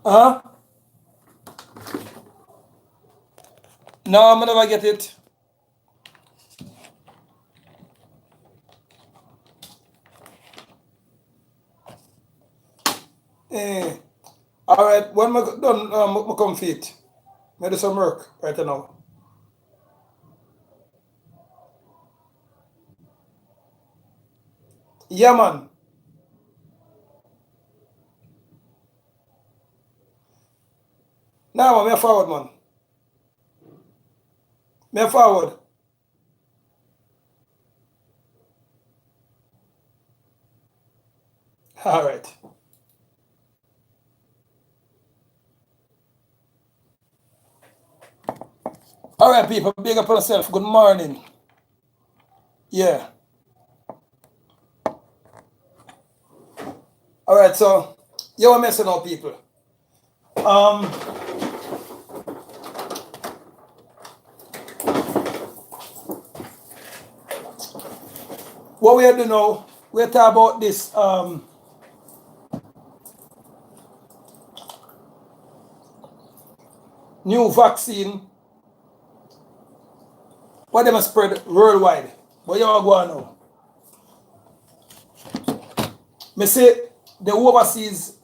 Huh? No, I'm never get it. Eh. All right. When I done, I come feet. I do some work right now. Yeah, man. Now, man, me forward, man. Me forward. All right. All right, people. Big up on yourself. Good morning. Yeah. All right. So, you are messing up, people. Um, what we are doing now, we're talking about this new vaccine. What them spread worldwide. But you all go on now. Me say the overseas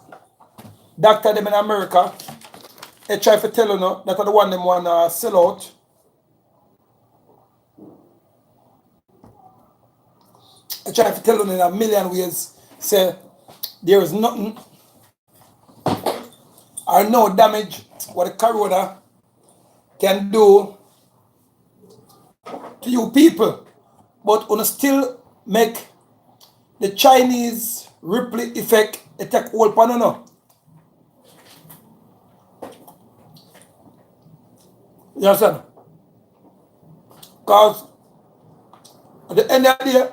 doctor them in America, they try to tell you no, that are the one them want to sell out. They try to tell you in a million ways, say there is nothing or no damage what the corona can do to you people. But on still make the Chinese ripple effect attack all pan no. You understand? Because at the end of the day,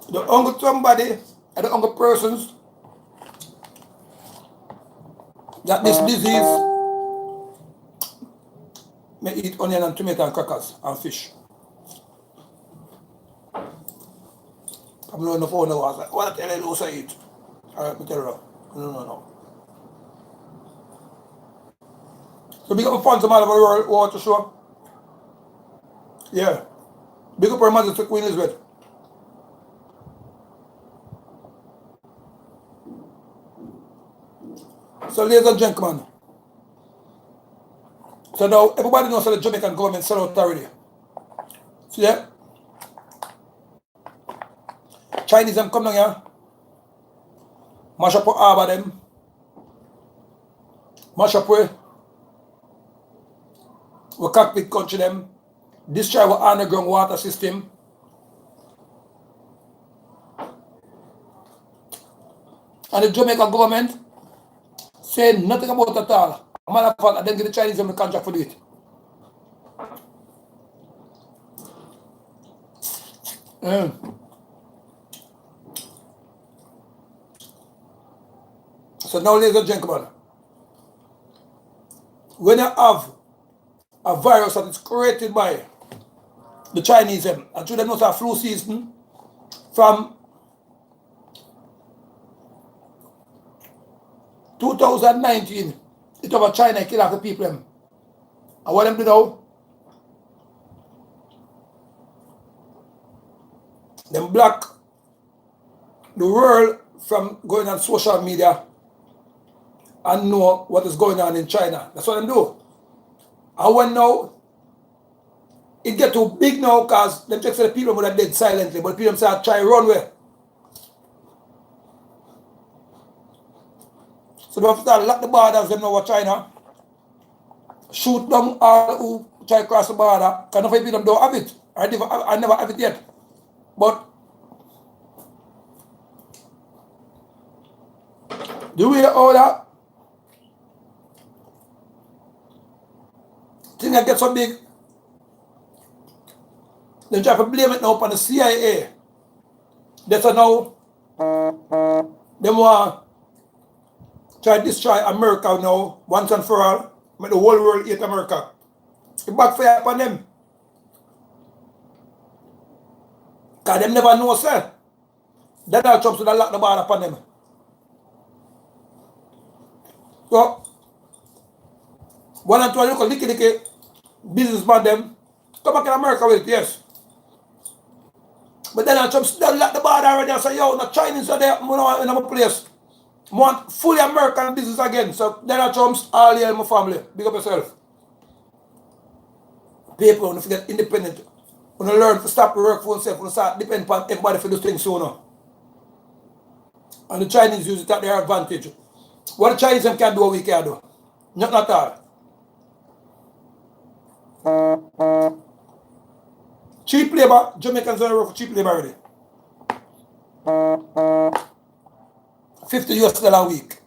the hungry somebody and the hungry persons that this disease may eat onion and tomato and crackers and fish. I'm not on the phone now. I was like, what the hell you also eat? All right, me tell you. No. So big up fans from all over the world who want to show. Yeah. Big up Her Majesty Queen Elizabeth. So ladies and gentlemen, so now everybody knows that the Jamaican government sell out already. See that? Chinese them come down here, mash up harbor them, mash up we cockpit country them, destroy our underground water system. And the Jamaican government say nothing about it at all. Matter of fact, I didn't get the Chinese them the contract for do it. So now, ladies and gentlemen, when you have a virus that is created by the Chinese them, and through them not a flu season from 2019, it over China kill off the people them. And what them do now? Them block the world from going on social media and know what is going on in China. That's what them do. And when now it get too big now because them take the people would have dead silently, but people say try run away. So they have to start lock the borders them now with China. Shoot down all who try to cross the border. Because none of them don't have it. I never have it yet. But the way all that thing that gets so big, they try to blame it now upon the CIA. That's now they want try to destroy America now once and for all. Make the whole world hate America. It backfire upon them. Because them never know, sir. Donald Trump should have locked the border upon them. So, one and two look at licky businessman them come back in America with it, yes. But Donald Trump still locked the border already and say, yo, the Chinese are there in my place. I want fully American business again. So Donald Trump's all here in my family. Big up yourself. People, when you get independent, when you learn to stop work for yourself, when you start depending on everybody for those things sooner. And the Chinese use it at their advantage. What the Chinese can do, we can do. Not at all. Cheap labor, Jamaicans are work for cheap labor already. $50 a week.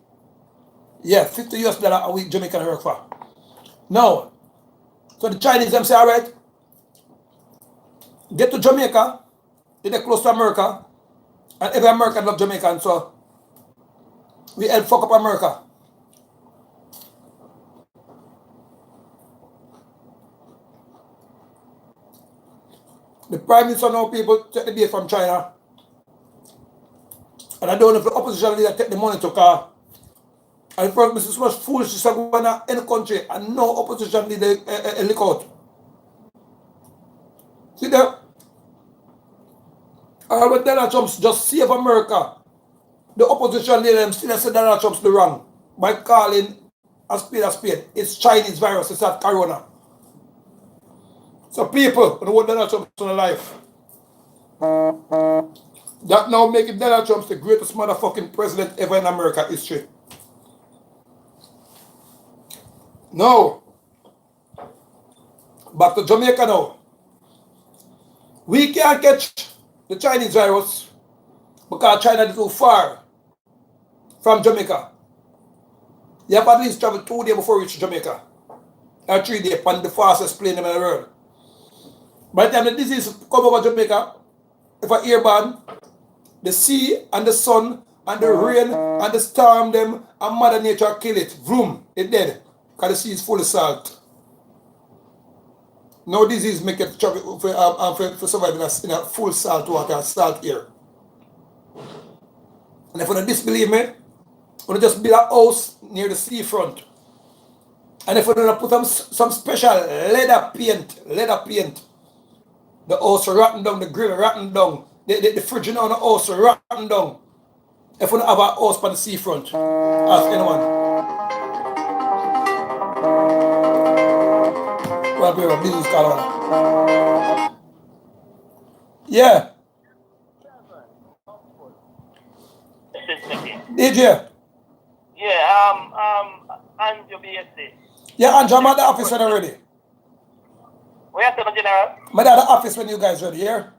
Yeah, $50 a week Jamaican work for. Now, so the Chinese them say, all right, get to Jamaica, they're close to America, and every American love Jamaican, so we help fuck up America. The Prime Minister now, people take the bait from China. And I don't know if the opposition leader take the money to car. And for me, so much foolishness going on in the country and no opposition leader look out. See there? When Donald Trump just save America, the opposition leader them still say Donald Trump's the wrong by calling a spade. It's Chinese virus, it's not corona. So people, when want Donald Trump in life, that now making Donald Trump the greatest motherfucking president ever in America history. No. Back to Jamaica now. We can't catch the Chinese virus because China is too far from Jamaica. You have at least travel 2 days before you reach Jamaica. Or 3 days on the fastest plane in the world. By the time the disease come over Jamaica, if I airborne, the sea and the sun and the rain and the storm them and Mother Nature kill it. Vroom, it dead. Because the sea is full of salt. No disease make it travel for surviving in a full salt water, salt air. And if you don't disbelieve me, you just build a house near the seafront. And if you don't put some special leather paint, the house rotten down, the grill rotten down, the fridge on the house rotten down. If you don't have a house on the seafront, ask anyone. Well, we have a business call on. Yeah. DJ. Yeah, Andrew BSC. Yeah, Andrew, I'm at the office when I'm ready. Where are you, General? I'm at the office when you guys ready, yeah?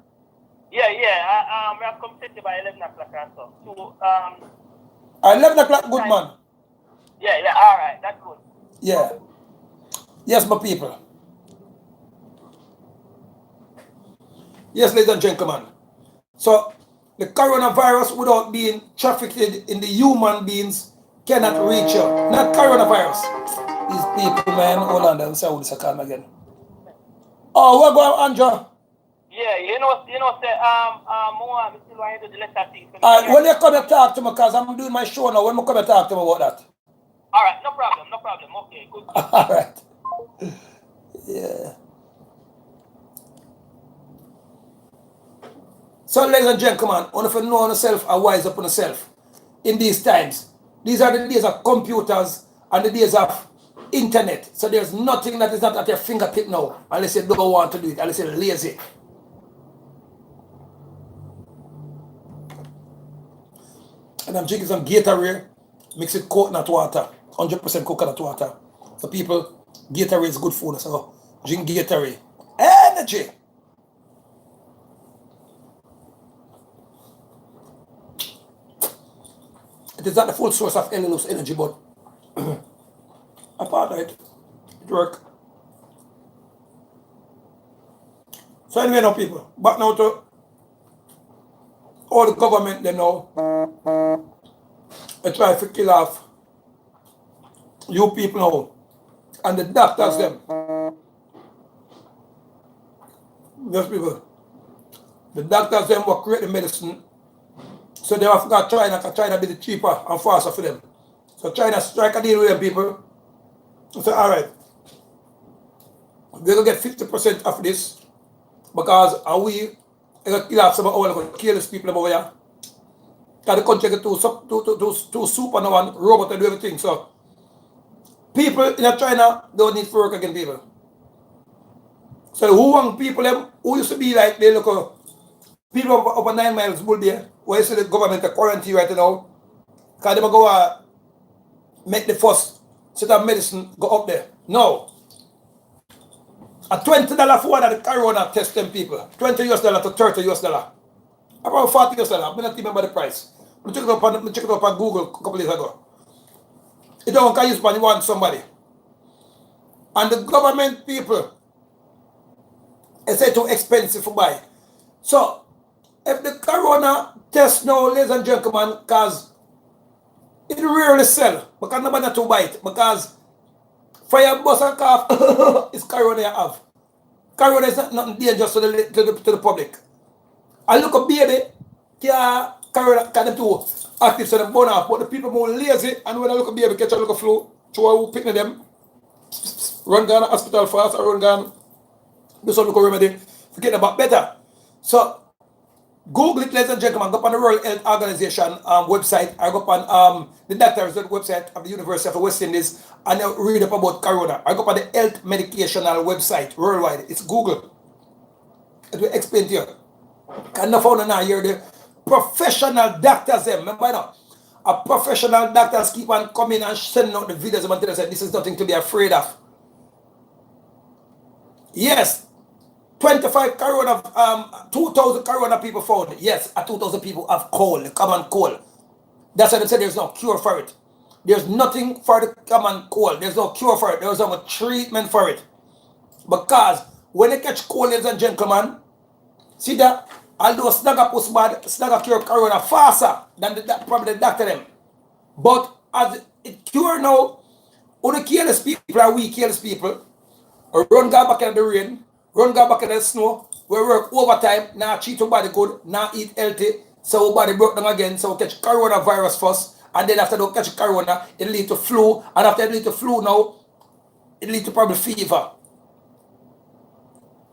Yeah. We have come to by 11 o'clock or so. So, 11 o'clock, good man. Yeah, all right, that's good. Yeah. Yes, my people. Yes, ladies and gentlemen. So, the coronavirus, without being trafficked in the human beings, cannot reach you. Not coronavirus. These people, man, hold on, let me see how this calm again. Oh, where go, Andrew? Yeah, say, I'm still want to do the letter thing. When you come and talk to me, because I'm doing my show now, when you come and talk to me about that. All right, no problem. Okay, good. All right. Yeah. So, ladies and gentlemen, if you know yourself and wise up on yourself in these times, these are the days of computers and the days of internet. So there's nothing that is not at your fingertip now, unless you don't want to do it, unless you're lazy. And I'm drinking some Gatorade, mix it coconut water, 100% coconut water. So people, Gatorade is good food, so drink Gatorade. Energy! It is not the full source of any loose energy, but apart of it, it works. So anyway now people, back now to all the government they know. They try to kill off you people now. And the doctors them. Yes people. The doctors them will create the medicine. So they have got China, because China be the cheaper and faster for them. So China strike a deal with them people. So alright, we're gonna get 50% of this because we gonna kill off some of our careless people over here. Because the country get too super now and robot and do everything. So people in China don't need to work again, people. So who want people them who used to be like they look people over 9 miles would be where you see the government quarantine right now. Because they go make the first set of medicine go up there. No. A $20 for one of the corona test them people. $20 to $30. About $40. I'm not even remember the price. I checked it up on Google a couple days ago. You don't can use when you want somebody. And the government people, it's too expensive to buy. So if the corona test now, ladies and gentlemen, because it rarely sell, because nobody to buy it, because fire, bus and cough is corona you have. Corona is not nothing dangerous to the public. I look at baby, corona can them too active so them burn off, but the people more lazy, and when I look at baby catch a look of flu, so I pick them, run down to hospital fast or run down, do some local remedy, forget about better. So Google it, ladies and gentlemen, go up on the World Health Organization website, I go up on the doctor's website of the University of the West Indies, and I read up about corona. I go up on the health medicational website worldwide. It's Google. It will explain to you. Can you find now here the professional doctors them. Remember now, a professional doctors keep on coming and sending out the videos and telling us this is nothing to be afraid of. Yes. 25 corona, 2,000 corona people found. Yes, 2,000 people have cold, common cold. That's why they said there's no cure for it. There's nothing for the common cold. There's no cure for it. There's no treatment for it. Because when they catch cold, ladies and gentlemen, see that although snagger push bad, snagger cure corona faster than probably the doctor them. But as it cure now, only careless people are we careless people. Run go back in the rain. Run go back in the snow, we work overtime, now cheat our body good, now eat healthy, so our body broke down again, so we catch coronavirus first, and then after we catch corona, it lead to flu, and after it lead to flu now, it lead to probably fever.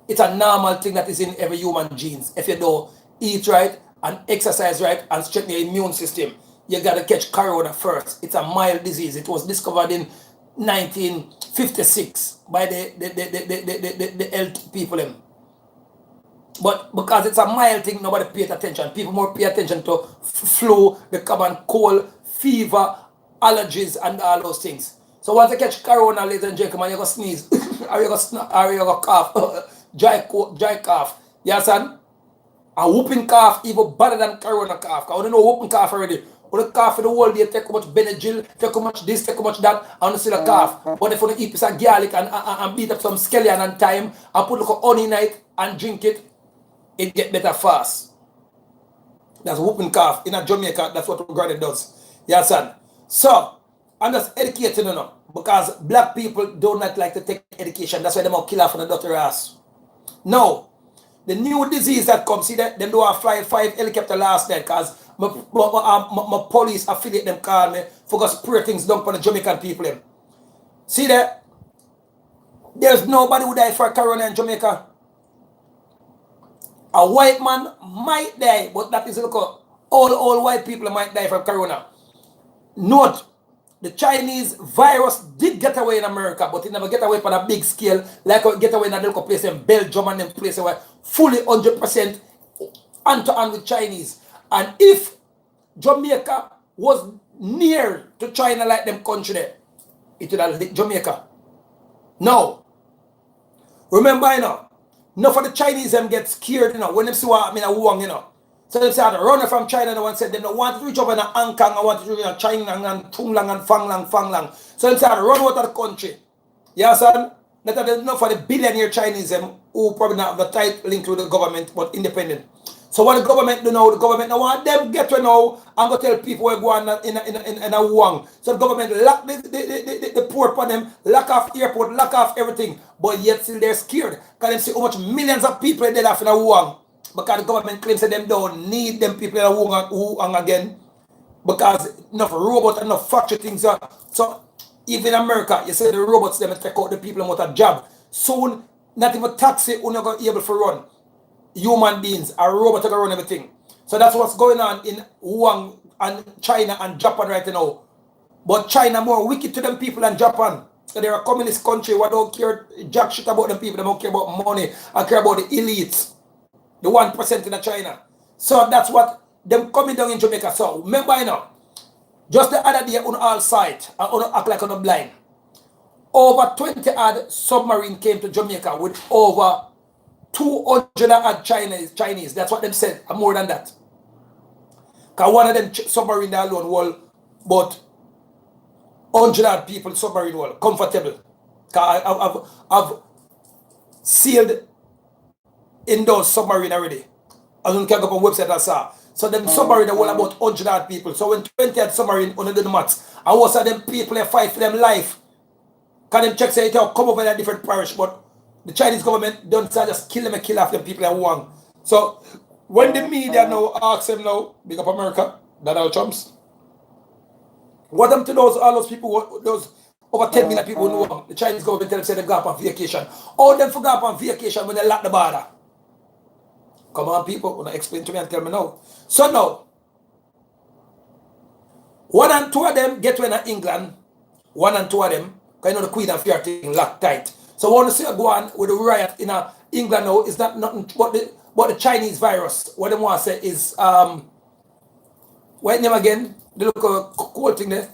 It's a normal thing that is in every human genes. If you don't eat right, and exercise right, and strengthen your immune system, you gotta catch corona first. It's a mild disease. It was discovered in 1956 by the health people them. But because it's a mild thing, nobody pays attention. People more pay attention to flu, the common cold, fever, allergies, and all those things. So once you catch corona, ladies and gentlemen, you're gonna sneeze, or you're gonna cough, dry cough. You understand? A whooping cough even better than corona cough. I don't know whooping cough already. When you cough for the whole day, take how much Benadryl, take how much this, take how much that, and you still a cough. But if you eat a piece of garlic and beat up some scallion and thyme, and put like honey in it and drink it, it get better fast. That's whooping cough. In a Jamaica, that's what granny does. You understand? So, I'm just educating you now, because black people do not like to take education. That's why they might kill off on the doctor ass. No. The new disease that comes, see that them do have fly 5 helicopter last night, because my police affiliate them call me for go spray things down for the Jamaican people them. See that? There's nobody who died for corona in Jamaica. A white man might die, but that is look all white people might die from corona. Note, the Chinese virus did get away in America, but it never get away on a big scale, like it get away in a little place in Belgium and them places where fully 100% hand to hand with Chinese. And if Jamaica was near to China like them country there, it would have lit Jamaica. No. Remember, you know, no for the Chinese them get scared, you know, when they see what I mean, Wuhan, you know. So they say, run from China, they want to say, they don't want to reach up in Hong Kong, I want to reach in China and Tunglang and Fanglang. So they say, run out of the country. You understand? Not for the billionaire Chinese who probably not have a tight link with the government, but independent. So what the government do now, the government now want them get to know and go tell people where go on in a Wuhan. So the government lock the port for them, lock off airport, lock off everything. But yet still they're scared. Because they see how much millions of people dead off in a Wuhan. because the government claims that them don't need them people who hang again because enough robots and enough factory things are. So even in America, you say the robots them take out the people out of job. Soon, not even taxi are not going to be able to run. Human beings, a robot are going to run everything. So that's what's going on in Wuhan and China and Japan right now. But China more wicked to them people than Japan. So they're a communist country who don't care jack shit about them people. They don't care about money. I care about the elites. The 1% in China. So that's what them coming down in Jamaica. So remember just the other day on all sides, and on act like on a blind. Over 20 odd submarine came to Jamaica with over 200 odd Chinese. That's what them said, and more than that. Because one of them submarine alone was but 100 odd people submarine wall, comfortable. Because I've sealed indoor submarine already. As you can go up on website and saw. So them submarine are all about 100 odd people. So when 20 odd submarine on the maths, and most of them people they fight for them life. Can them check say it come over in a different parish, but the Chinese government don't say just kill them and kill off them people and one. So when the media now ask them now, big up America, Donald Trump's. What them to those all those people, those over 10 million people who know the Chinese government tell them say they go up on vacation. All them forgot on vacation when they lock the border. Come on, people, wanna explain to me and tell me now. So now, 1 and 2 of them get to in England, 1 and 2 of them, because you know the Queen and Fear thing locked tight. So I want to see go on with the riot in England now is not nothing but the Chinese virus. What they want to say is white name again, the local cool thing there.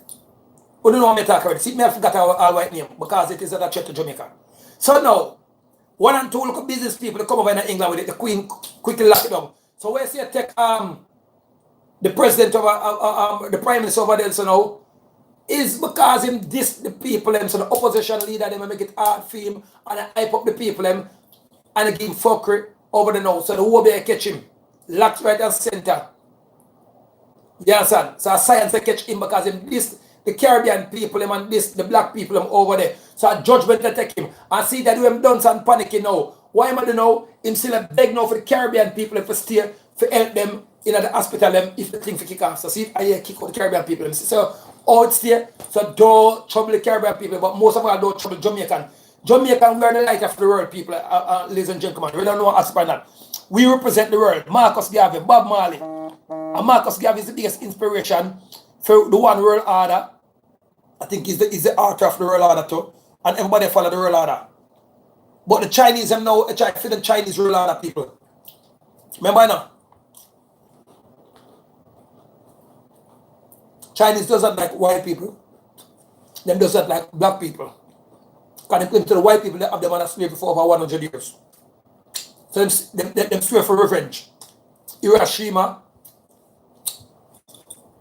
We don't know what I'm talking about. See, me I forgot our white name because it is a threat to Jamaica. So now, 1 and 2 local business people they come over in England with it, the Queen quickly lock it down. So where see take the president of the prime minister over there so now is because him this the people them so the opposition leader them make it hard for him and hype up the people them and they give him fuckery over the now. So the whole bear catch him. Locked right and center. You understand? So science they catch him because him this the Caribbean people him and this the black people them over there. So a judgment they take him and see that him done some panicking now. Why am I do now? Him still beg now for the Caribbean people to stay for help them in the hospital them if the thing for kick off. So see I kick out the Caribbean people them. So out there, so don't trouble the Caribbean people, but most of all don't trouble Jamaican. Jamaican, we are the light of the world, people, ladies and gentlemen. We don't know us by that. We represent the world. Marcus Garvey, Bob Marley. And Marcus Garvey is the biggest inspiration for the one world order. I think he's the author of the world order too. And everybody follow the world order. But the Chinese them now try to fit the Chinese world order people. Remember now? Chinese doesn't like white people. Them doesn't like black people. Because they claim to the white people that have them on a slavery for over 100 years. So them swear for revenge. Hiroshima,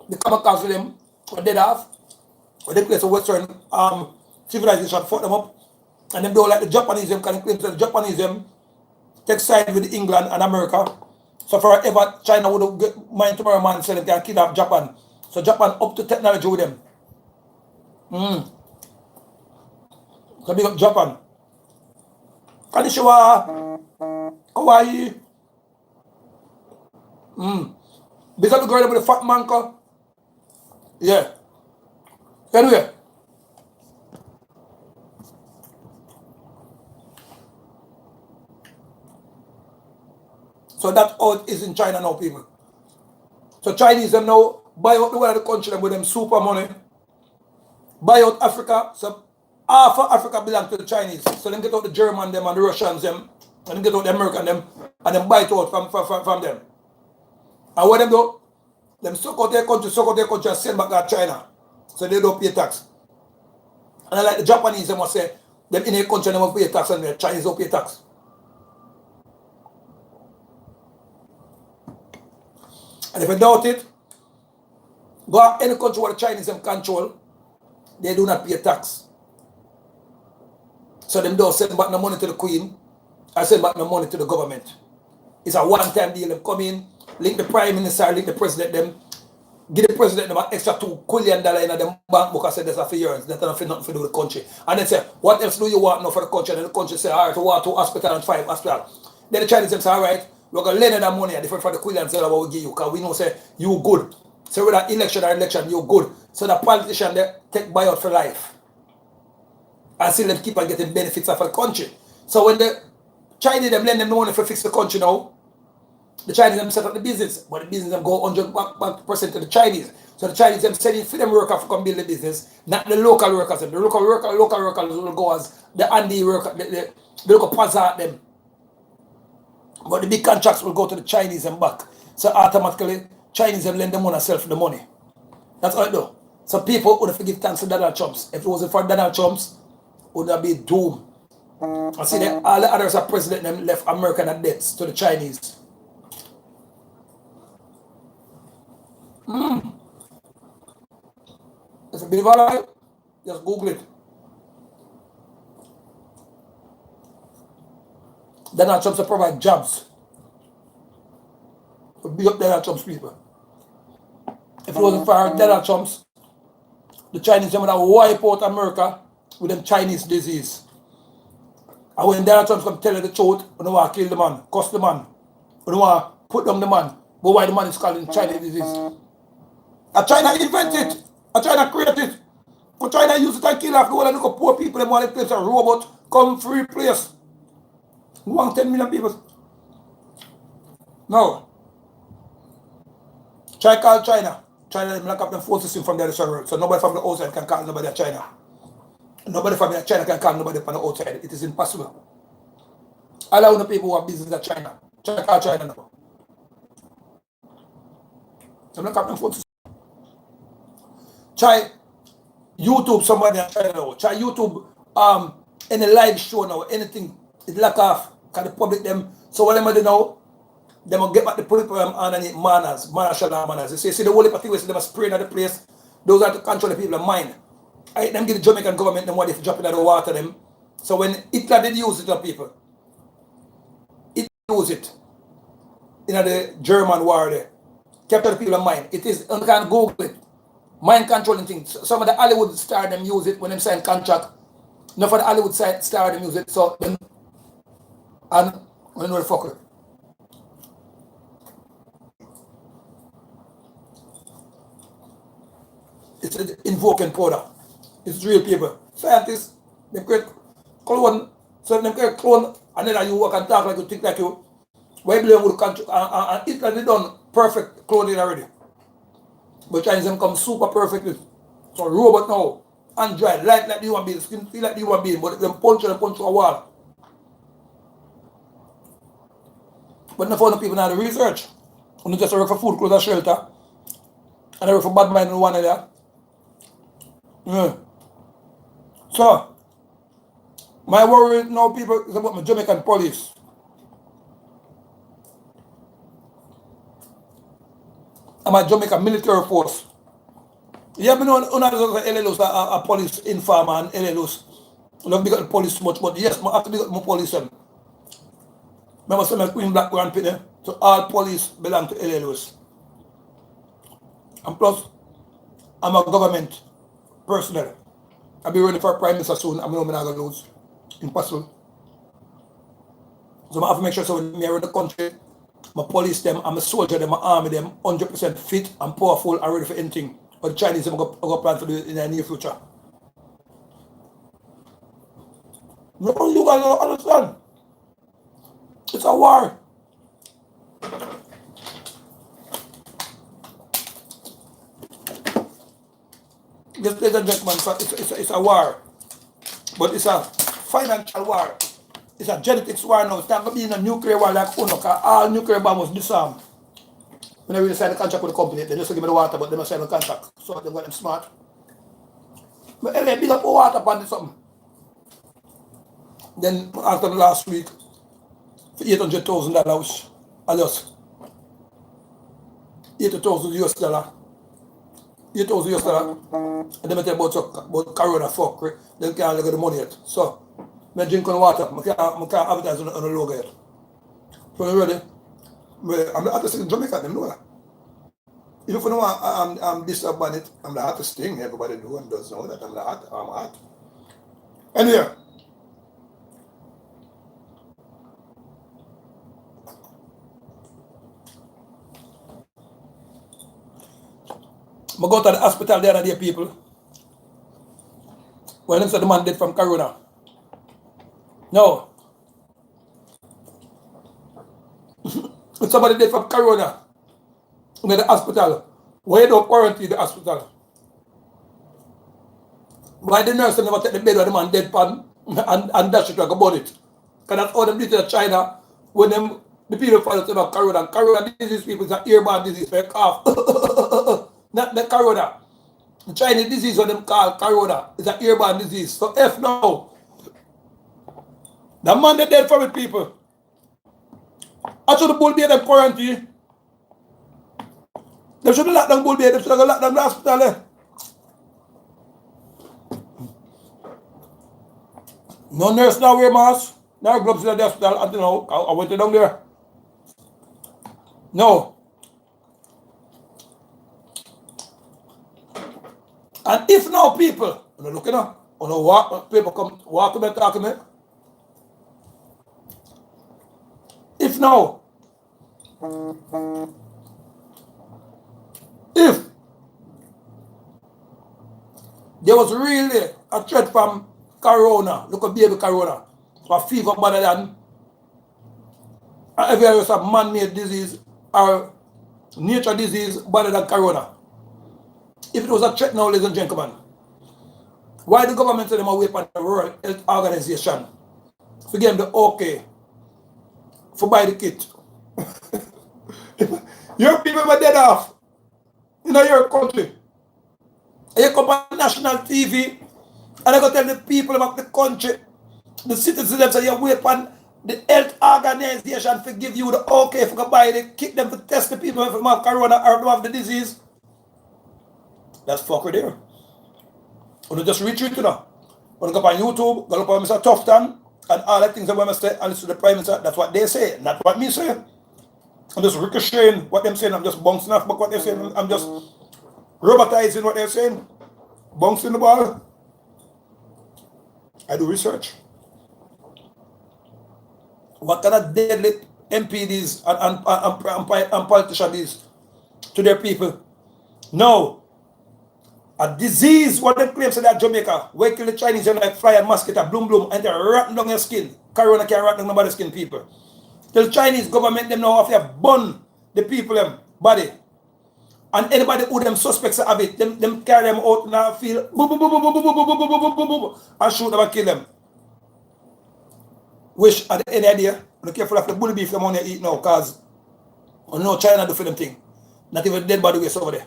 the kamikaze with them were dead off. When they place a Western civilization fought them up. And them don't like the Japanese them because they claim to the Japanese them take side with England and America. So forever China would get mind tomorrow man so they can kidnap Japan. So Japan up to technology with them. So big up Japan. Konnichiwa. Kawaii. Big up the girl with the fat manka. Yeah. Anyway. So that out is in China now, people. So Chinese them now buy out the whole of the country them with them super money. Buy out Africa. So half of Africa belong to the Chinese. So then get out the German them and the Russians them. And then get out the American them. And then buy it out from them. And what them do? Them suck out their country and send back to China. So they don't pay tax. And like the Japanese them must say, them in a country they must pay tax and the Chinese don't pay tax. And if you doubt it, go to any country where the Chinese them control, they do not pay tax. So them don't send back no money to the Queen, I send back no money to the government. It's a one-time deal. Them come in, link the Prime Minister, link the President them, give the President them an extra $2 billion in them bank book and say that's for years, that's nothing to do with the country. And then say, what else do you want now for the country? And the country say, all right, we want 2 hospitals and 5 hospitals. Then the Chinese them say, all right, we're going to lend that money different from the Quillian sell what we give you, because we know say you good. So whether election or election, you good. So the politician they take buyout for life. And still them keep on getting benefits of the country. So when the Chinese them lend them the money for fix the country now, the Chinese them set up the business, but the business them go 100% to the Chinese. So the Chinese them sending for them workers to come build the business, not the local workers. The local workers will go as the Andy worker, the local Pazat them. But the big contracts will go to the Chinese and back. So automatically, Chinese them lend them money and sell for the money. That's all it do. So people would have to give thanks to Donald Trump. If it wasn't for Donald Trump, would have been doomed. I see that all the others are president them left American at debts to the Chinese. It's a bit of a lie. Just Google it. Donald Trump to provide jobs. To big up Donald Trump's people. If it wasn't for Donald Trump's, the Chinese them would have wiped out America with them Chinese disease. And when Donald Trump come tell you the truth, we don't want to kill the man, cuss the man. We don't want to put down the man. But why the man is calling Chinese disease? And China invent it. And China create it. And China use it and kill off the whole of the poor people. They want to place a robot come free place. We want 10 million people. No. Try call China. China them lock up the phone system from the other world. So nobody from the outside can call nobody at China. Nobody from China can call nobody from the outside. It is impossible. Allow the people who have business at China. China call China now. So lock up the phone system. Try YouTube somebody at China now. Try YouTube any live show now, anything. It lock off. Can the public them. So what they do now? They will get back the people underneath manners, martial law manners. They see the whole thing where they spray in the place. Those are to control the people's mind. I them give the Jamaican government them what if drop it in the water them. So when Hitler did use it on people, it used it in the German war there. Kept the people's mind. It is you can Google it. Mind controlling things. Some of the Hollywood star them use it when them sign contract. Enough of the Hollywood star them use it. So then and when we fuck it. It's invoking powder. It's real people. Scientists, they create clone, so they create clone, and then you walk and talk like you think like you. Why blame would control and Hitler they done perfect cloning already. But Chinese them come super perfectly. So robot now, Android, light like the human being, skin feel like the human being, but them punch through a wall. But not for the people now the research. When you just work for food, clothes and shelter, and I work for bad mind and one of that. Yeah. So, my worry now, people, is about my Jamaican police. And my Jamaican military force. Yeah, I know LLOs are police informer and LLOs. I don't big up the police much, but yes, I have to big up my police. Remember, some of Queen Black Grand Pitney, so all police belong to LLOs. And plus, I'm a government personnel. I'll be running for Prime Minister soon. I'm not going to lose. Impossible. So I have to make sure so when I run the country, my police them, I'm a soldier them, my army them, 100% fit and powerful and ready for anything. But the Chinese them go plan to do it in the near future. No, you guys don't understand. It's a war. Yes, ladies and gentlemen, it's a war. But it's a financial war. It's a genetics war now. It's not going to be a nuclear war like Uno, because all nuclear bombs was disarmed. When I really signed a contract with the company, they just give me the water, but they don't sign the contract. So they got them smart. But anyway, big up water upon something. Then after the last week, for $800,000, I just $80,000 US dollar. $8,000 US dollar. And then I tell about Corona fuck, right? They can't look at the money yet. So, I drink on water. I can't advertise on the logo yet. So you ready? I'm the hottest thing in Jamaica, them know that. If you know I'm this up on it, I'm the hottest thing. Everybody do and does know that I'm hot. Anyway, I go to the hospital the other day, people. When them said the man dead from corona. No. If somebody dead from corona in the hospital, why don't quarantine the hospital? Why the nurse never take the bed where the man dead pan and dash it like a bonnet? Because that's all them did in China when them the people follow to the corona. Corona disease people is an airborne disease for a cough. Not the corona. The Chinese disease what them call corona is an airborne disease. So F now. The man that dead from it, people. After the bull be them quarantine. They should have locked down bull be, they should have locked down the hospital. No nurse now wear mask. No gloves in the hospital until now. I went down there. No. And if now people, looking up, walk, people come walk to me, talk to me. If now, if there was really a threat from corona, look at baby corona, or fever better than every else of man-made disease or nature disease better than corona. If it was a threat now, ladies and gentlemen, why the government say them away from the World Health Organization to give them the okay for buy the kit? Your people were dead off in your country. And you come on national TV and I go tell the people about the country, the citizens, say you wait for the health organization to give you the okay for go buy the kit them to test the people if they have corona or they have the disease. That's fucker there. When you just retreat to that. When you go up on YouTube, go up on Mr. Tufton and all the things that we say and listen to the Prime Minister, that's what they say, not what me say. I'm just ricocheting what them saying, I'm just bouncing off what they're saying, I'm just robotizing what they're saying, bouncing the ball. I do research. What kind of deadly MPs and politicians is to their people? No. A disease, what them claim say that Jamaica, where kill the Chinese and like fly and mosquito, bloom, and they're rotten down your skin. Corona can't rotten down nobody's skin, people. The Chinese government, them now have to burn the people, them body. And anybody who them suspects of it, them carry them out in the field, and shoot them and kill them. Wish at the end of the day, be careful of the bull beef them on you eat now, because you know China do for them thing. Not even dead body waste over there.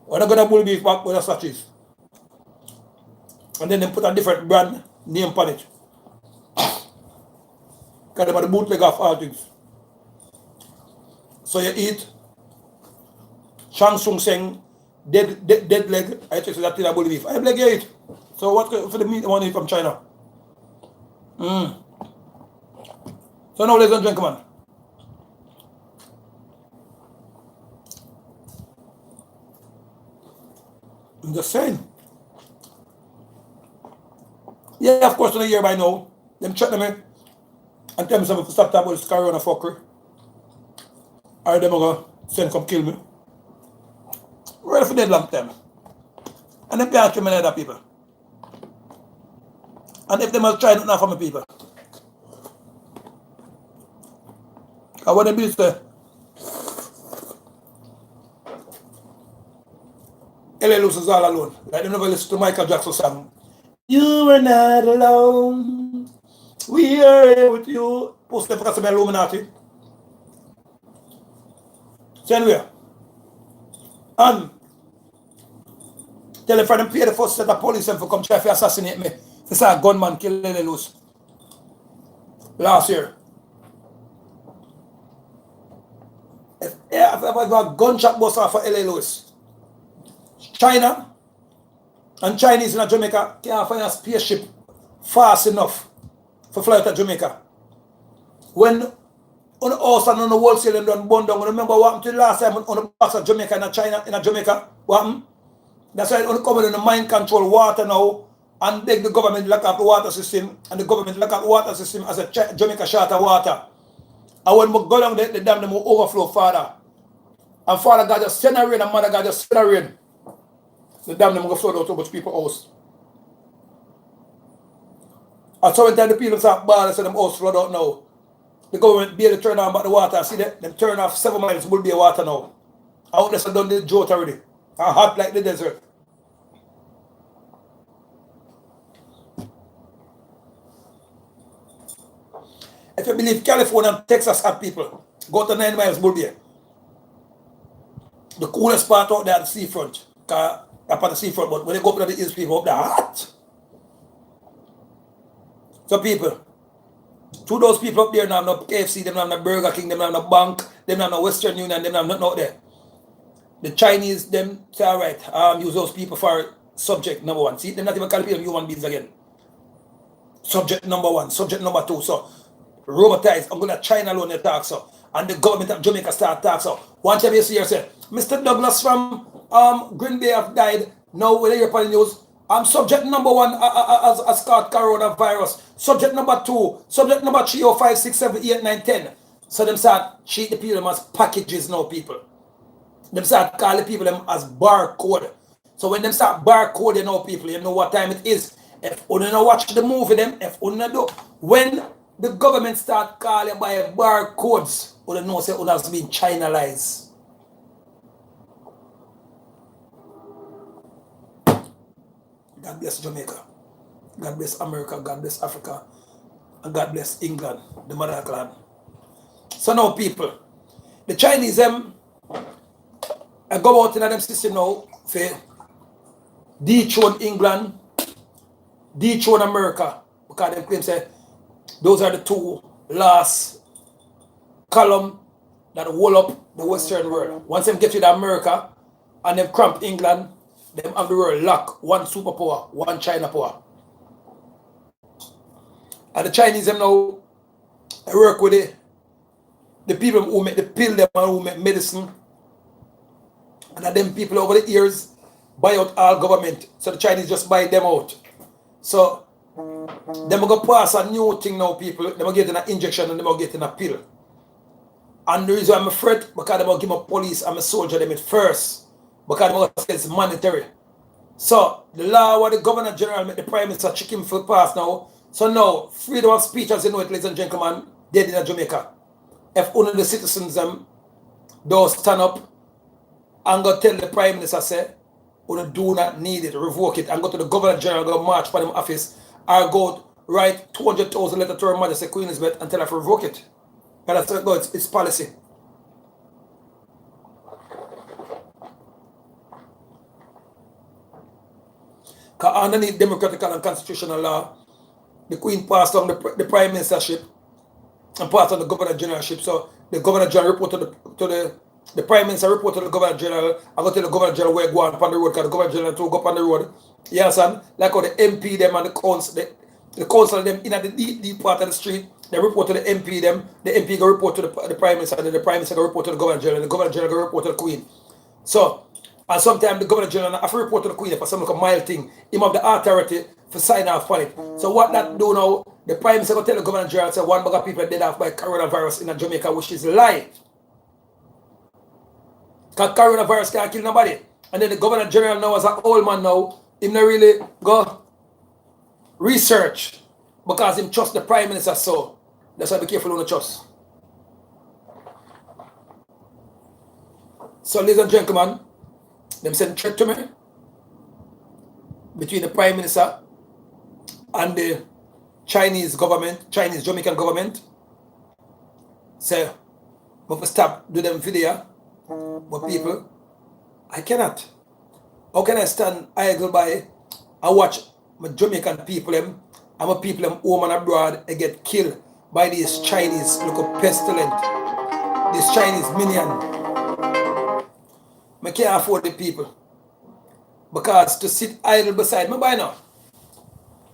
We're not going to bull beef back with the sachets. And then they put a different brand name on it. Because they are the bootleg of all things. So you eat Shang Tsung Seng, dead leg, I take that to the bull beef. I leg you eat. So what for the meat you want to eat from China? So now ladies and gentlemen, I'm just saying. Yeah, of course, in a year by now, them threaten me and tell me something to stop talking about this corona fucker. Or them going to send come kill me. Ready for dead long time. And them can't kill many other people. And if they must try nothing for my people. I want to be say, LA loses all alone. Like they never listen to Michael Jackson song. You are not alone. We are here with you. Post them for some Illuminati. So anyway. And tell them for them pay the first set of police and for come try to assassinate me. They say a gunman killed LA Lewis last year. If I got a gunshot bust off for LA Lewis. China and Chinese in Jamaica can't find a spaceship fast enough for fly to Jamaica. When on the house and on the wholesale and done burn down, remember what happened to the last time on the box of Jamaica in China, in Jamaica? What happened? That's why on coming in the mind control water now and beg the government lock up the water system, and the government lock up the water system as a Jamaica short of water. And when we go down the dam, them will overflow further. And Father God just send a rain and Mother God just send a rain. The dam them go flood out too much people house. And so when time the people start balling so them house flood out now. The government barely turn on back the water and see them turn off 7 miles will be water now. I hope they done the drought already. And hot like the desert. If you believe California and Texas have people, go to 9 miles will be the coolest part out there at the seafront. Up on the seafront, but when they go up to the hills, people up there hot. So people, to those people up there, now have no KFC, them have no Burger King, them have no bank, them have no Western Union, them have nothing out there. The Chinese, them say, all right, use those people for subject number one. See, they're not even calling them human beings again. Subject number one, subject number two. So, robotized, I'm going to China alone talk so. And the government of Jamaica start talk so. One time you see here say, Mr. Douglas from Green Bay have died. Now when you hear upon the news, subject number one as called coronavirus. Subject number two, subject number 3, 4, 5, 6, 7, 8, 9, 10. So them start treat the people as packages now, people. Them start call the people them as barcode. So when them start barcoding now, people, you know what time it is. If you don't watch the movie them, if you don't do, when the government start calling by barcodes, you don't know say it has been Chinalized. God bless Jamaica. God bless America. God bless Africa. And God bless England, the mother clan. So now people, the Chinese them I go out in them system now for dethrone England, dethrone America, because they claim say those are the two last column that hold up the Western world. Once them get rid of America and them cramp England, them have the world lock. One superpower, one China power. And the Chinese them now work with the people who make the pill them and who make medicine. And them people over the years buy out all government. So the Chinese just buy them out. So them go pass a new thing now, people. Them get in an injection and them get in a pill. And the reason I'm afraid, because them give my police and my soldier them it first. Because them say it's mandatory. So the law what the Governor General make the Prime Minister chicken for pass now. So now freedom of speech, as you know it, ladies and gentlemen, dead in Jamaica. If only the citizens them don't stand up and go tell the Prime Minister say, we do not need it, revoke it, and go to the Governor General, go march for them office, or go write 200,000 letter to her Majesty Queen Elizabeth and tell her to revoke it. And that's how it goes, it's policy. Because underneath democratic and constitutional law, the Queen passed on the Prime Ministership and passed on the Governor Generalship. So the Governor General reported to the Prime Minister report to the Governor General. I go to the Governor General where go on the road because the Governor General to go up on the road. You understand? Like how the MP them and the council them in at the deep part of the street, they report to the MP them, the MP go report to the Prime Minister, and then the Prime Minister go report to the Governor General, and the Governor General go report to the Queen. So, and sometimes the Governor General have to report to the Queen for some like a mild thing. He have the authority for sign off on it. So what that do now, the Prime Minister go tell the Governor General say one bag of people dead off by coronavirus in Jamaica, which is a lie. Because coronavirus can't kill nobody. And then the Governor General now as an old man now, him not really go research because him trust the Prime Minister so. That's why be careful on the trust. So ladies and gentlemen, them send threat to me between the Prime Minister and the Chinese government, Chinese Jamaican government. Say, we have to stop do them video. But people, I cannot. How can I stand idle by and watch my Jamaican people them and my people them home and abroad and get killed by these Chinese look pestilent, this Chinese minion. I can't afford the people. Because to sit idle beside me by now,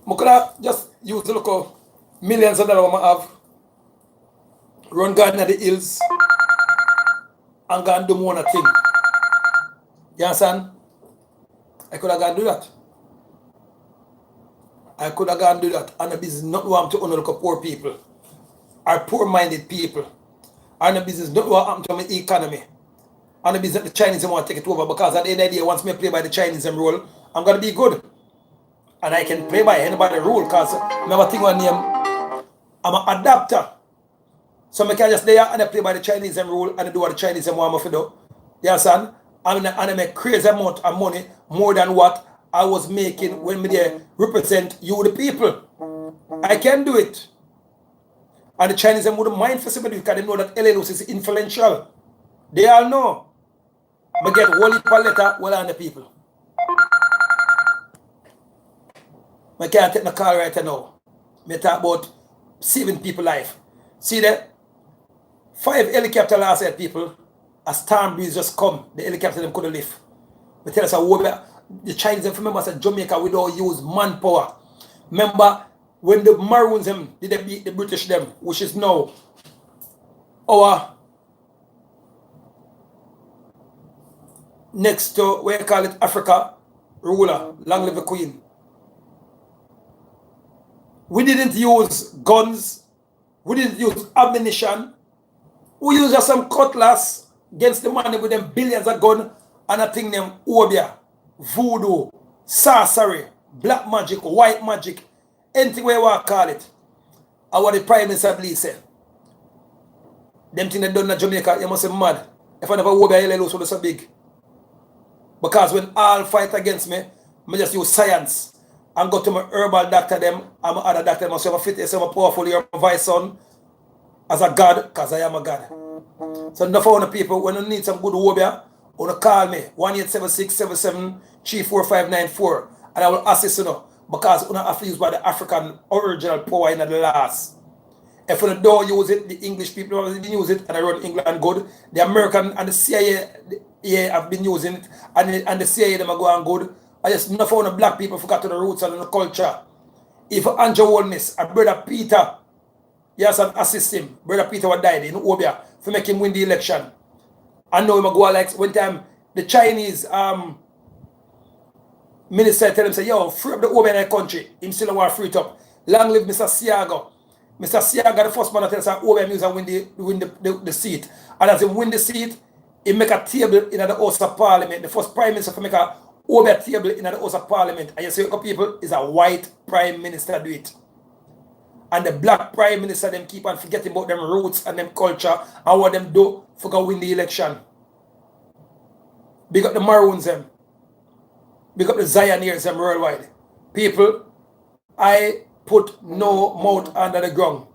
I could have just use the local millions of dollars I have, run garden at the hills, and go and do more thing. You understand? I could have gone and do that. I could have gone and do that. And the business not want to look at poor people or poor-minded people. And the business not want to happen to my economy. and the business the Chinese want to take it over, because at the end of the day, once me play by the Chinese rule, I'm gonna be good. And I can play by anybody rule, because remember thing one name, I'm an adapter. So I can just there and I play by the Chinese rule and I do what the Chinese want me to do. You understand? And I make crazy amount of money, more than what I was making when me there represent you the people. I can do it. And the Chinese wouldn't mind for somebody because they know that LLOs is influential. They all know. I get whole letter well on the people. I can't take the call right now. I talk about saving people life. See that? 5 helicopter last night, people. A storm breeze just come. The helicopter them couldn't lift. I tell us the Chinese remember said Jamaica we don't use manpower. Remember when the Maroons them did they beat the British them, which is now our next to we call it Africa ruler, long live the Queen. We didn't use guns, we didn't use ammunition, we used just some cutlass against the money with them billions of guns and a thing them obia, voodoo, sorcery, black magic, white magic, anything we want to call it. And what the Prime Minister believe say. Them thing they done in Jamaica, you must be mad. If I never obia LLO so so big. Because when all fight against me, I just use science and go to my herbal doctor them and my other doctor them. So I fit, so I'm powerful, you're my vice son as a God, because I am a God. So enough of the people, when you need some good wobia, you want to call me 1-876-77-34594 and I will assist you, because you have to use by the African original power in the last. If you don't use it, the English people have been using it and I run England good. The American and the CIA have been using it and the CIA them are going good. I just enough of the black people forgot to the roots and the culture. If Andrew Holness and Brother Peter, yes, and assist him. Brother Peter was died in Obia for make him win the election. I know him go like one time the Chinese minister tell him say, yo, free up the Obia in the country. Him still want free it up. Long live Mr. Siago. Mr. Siaga, the first man that tells us Obia music win the seat. And as he win the seat, he make a table in the House of Parliament. The first Prime Minister to make a Obia table in the House of Parliament. And you see people is a white Prime Minister do it. And the black Prime Minister them keep on forgetting about them roots and them culture and what them do for go win the election. Big up the Maroons them. Big up the Zioneers them worldwide. People, I put no mouth under the ground.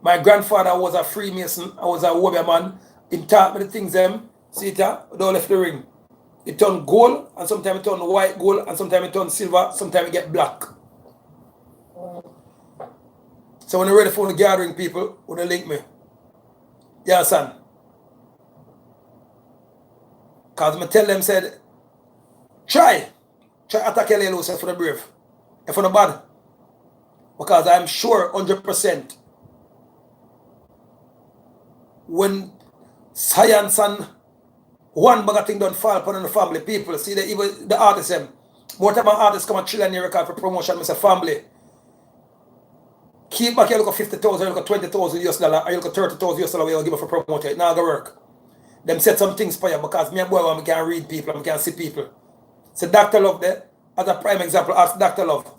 My grandfather was a Freemason. I was a Wobia man. He taught me the things them. See it, don't left the ring. It turn gold, and sometimes it turn white gold, and sometimes it turn silver, sometimes it get black. So when you're ready for the gathering, people, when they link me. Yeah, son. Because I tell them, said, try attack LLO for the brave. And for the bad. Because I'm sure 100% when science and one bag of thing don't fall upon the family, people see that even the artists them. More time an artist come and chill in your record for promotion, Mr. Family. Keep back, you look at 50,000, you look at 20,000 US dollar, or you look at 30,000 US dollar we will give it for promotion. It now go work. Them set some things for you because me and boy I can read people, I can see people. So Dr. Love there, as a prime example, ask Dr. Love.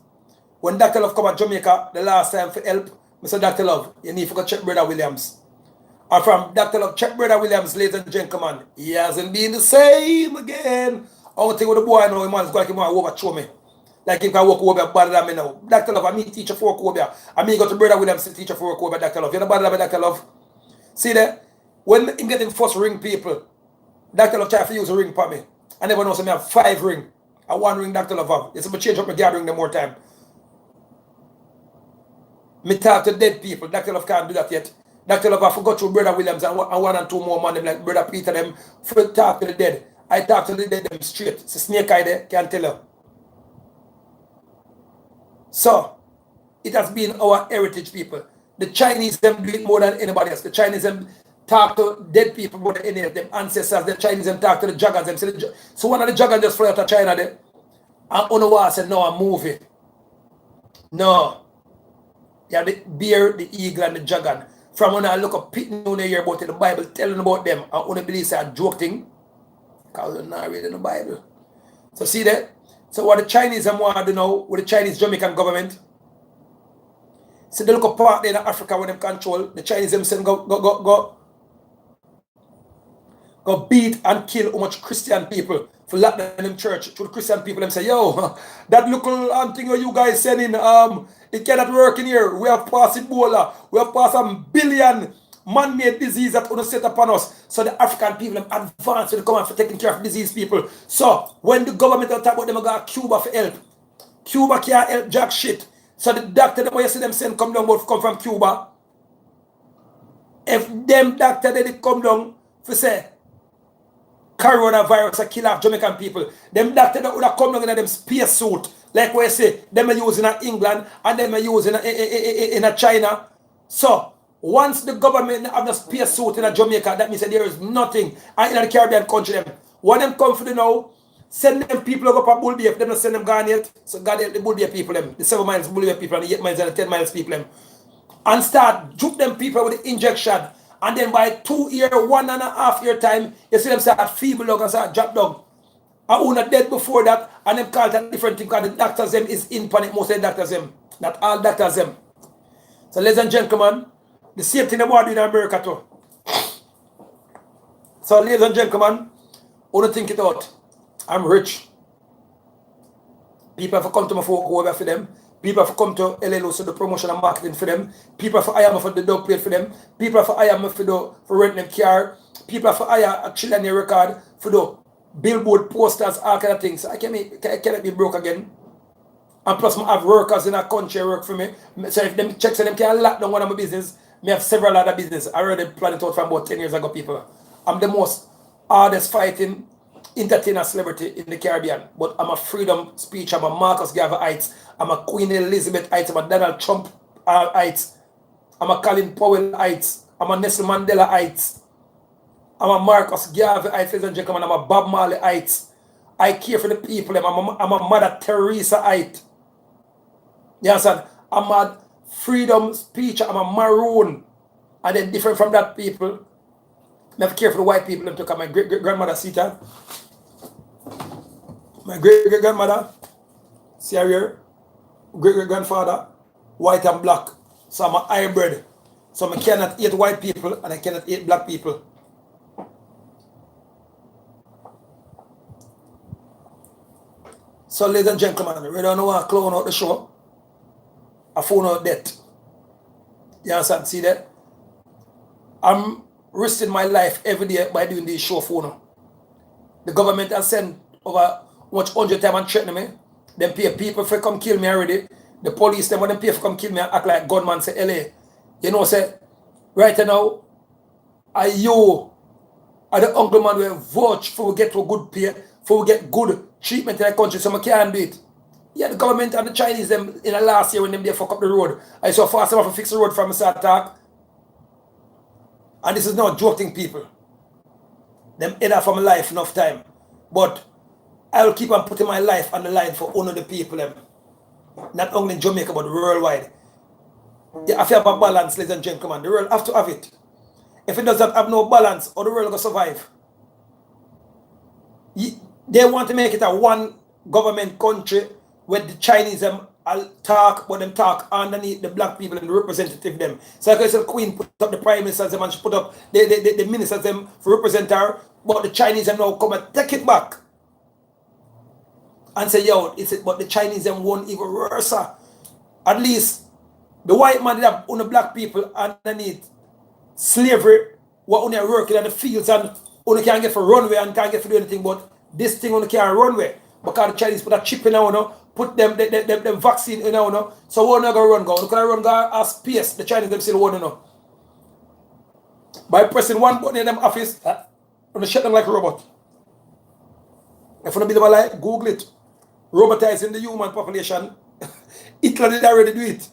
When Dr. Love come to Jamaica the last time for help, Mr. Dr. Love, you need to go check Brother Williams. And from Dr. Love, check Brother Williams, ladies and gentlemen. He hasn't been the same again. Only thing with the boy now, he man is going to overthrow me. Like he can walk over better than me now. Dr. Love, I mean teacher for work over. I mean go to Brother Williams to teacher for work over Dr. Love. You know better than Dr. Love? See there? When he getting first ring people, Dr. Love try to use a ring for me. I never know so me have 5 ring. And 1 ring Dr. Love have. You see me change up my gathering them more time. Me talk to dead people. Dr. Love can't do that yet. Dr. Love, I forgot to Brother Williams and 1 and 2 more man, like Brother Peter, them, for talk to the dead. I talk to the dead them straight. It's a snake eye there, can't tell you. So, it has been our heritage, people. The Chinese, them do it more than anybody else. The Chinese, them talk to dead people more than any of them ancestors. The Chinese, them talk to the Jaggers. Them. So one of the Jaggers just fly out of China there. And Onowa said, no, I'm moving. No. Yeah, the bear, the eagle, and the dragon. from when I look up pitting on the year about it, the Bible telling about them, and only believe it's a joke thing, because they're not reading the Bible. So see that? So what the Chinese want to know with the Chinese Jamaican government, so they look up part there in Africa when they control, the Chinese themselves go beat and kill how much Christian people for lock them in church. To the Christian people, them say, yo, that little thing you guys sending, it cannot work in here. We have passed Ebola. We have passed a billion man-made disease that will set upon us. So the African people have advanced when they come out for taking care of disease people. So when the government will talk about them, go to Cuba for help. Cuba can't help jack shit. So the doctor, the way you see them send come down, but come from Cuba. If them doctor they come down for say coronavirus a kill off Jamaican people, them doctor that would have come down in them space suit, like we say, them are using in England and them are using in China. So once the government have the space suit in Jamaica, that means that there is nothing. And in the Caribbean country, them when them come for the now, send them people up a Bull Bay. If them not send them gone yet, so God help the Bull Bay people them, the 7 miles Bull Bay people and the 8 miles and the 10 miles people them, and start juke them people with the injection. And then by 2 year, 1.5 year time, you see them start feeble dog and start drop down. And who not dead before that, and them call that different thing because the doctors them is in panic, most of the doctors them. Not all doctors them. So ladies and gentlemen, the same thing they want to do in America too. So ladies and gentlemen, want to think it out. I'm rich. People have come to me for over for them. People have come to LLO so the promotion and marketing for them. People have hire me for the dub plate for them. People have hire me for rent them car. People have hire a children record for the billboard posters, all kind of things. I cannot be broke again. And plus I have workers in a country work for me. So if them checks them can lock down one of my business, I have several other business. I already planned it out from about 10 years ago, people. I'm the most hardest fighting entertainer celebrity in the Caribbean, but I'm a freedom speech. I'm a Marcus Garvey Heights. I'm a Queen Elizabeth Heights. I'm a Donald Trump Heights. I'm a Colin Powell Heights. I'm a Nelson Mandela Heights. I'm a Marcus Garvey Heights, ladies and gentlemen. I'm a Bob Marley Heights. I care for the people. I'm a Mother Teresa Height. You understand? I'm a freedom speech. I'm a maroon. And then different from that people, I have to care for the white people. Them took my great-great-grandmother Sita. My great-great-grandmother, Sierra, great-great-grandfather, white and black. So I'm a hybrid. So I cannot eat white people and I cannot eat black people. So ladies and gentlemen, we don't know how to clone out the show. I phone out debt. You understand? See that? I'm risking my life every day by doing this show for now. The government has sent over much 100 times and threaten me. Them pay people for come kill me already. The police, them when them pay for come kill me and act like gunman say LA. You know, say, right now, you are the uncle man will vote for we get to a good pay, for we get good treatment in the country, so I can't do it. Yeah, the government and the Chinese, them in the last year when them they fuck up the road. I saw fast enough to fix the road from the start talk. And this is not joking, people. Them either for my life enough time. But I will keep on putting my life on the line for one of the people. Them. Not only in Jamaica, but worldwide. You have to have a balance, ladies and gentlemen. The world have to have it. If it doesn't have no balance, how the world will survive? They want to make it a one government country where the Chinese them talk, but them talk underneath the black people and the representative them. So like I said, Queen put up the prime ministers them and she put up the ministers them for represent her, but the Chinese them now come and take it back. And say, yo, it's it, but the Chinese them won't even worse. At least the white man did have on the black people underneath slavery, what only working in the fields and only can't get for runway and can't get for do anything, but this thing only can't runway. Because the Chinese put a chip in now, put them vaccine in now, so we're not going to run go. Look at run go as space. The Chinese them still want to know. By pressing one button in them office, and shut them like a robot. If you don't believe a lie, Google it. Robotizing the human population. Hitler did already do it.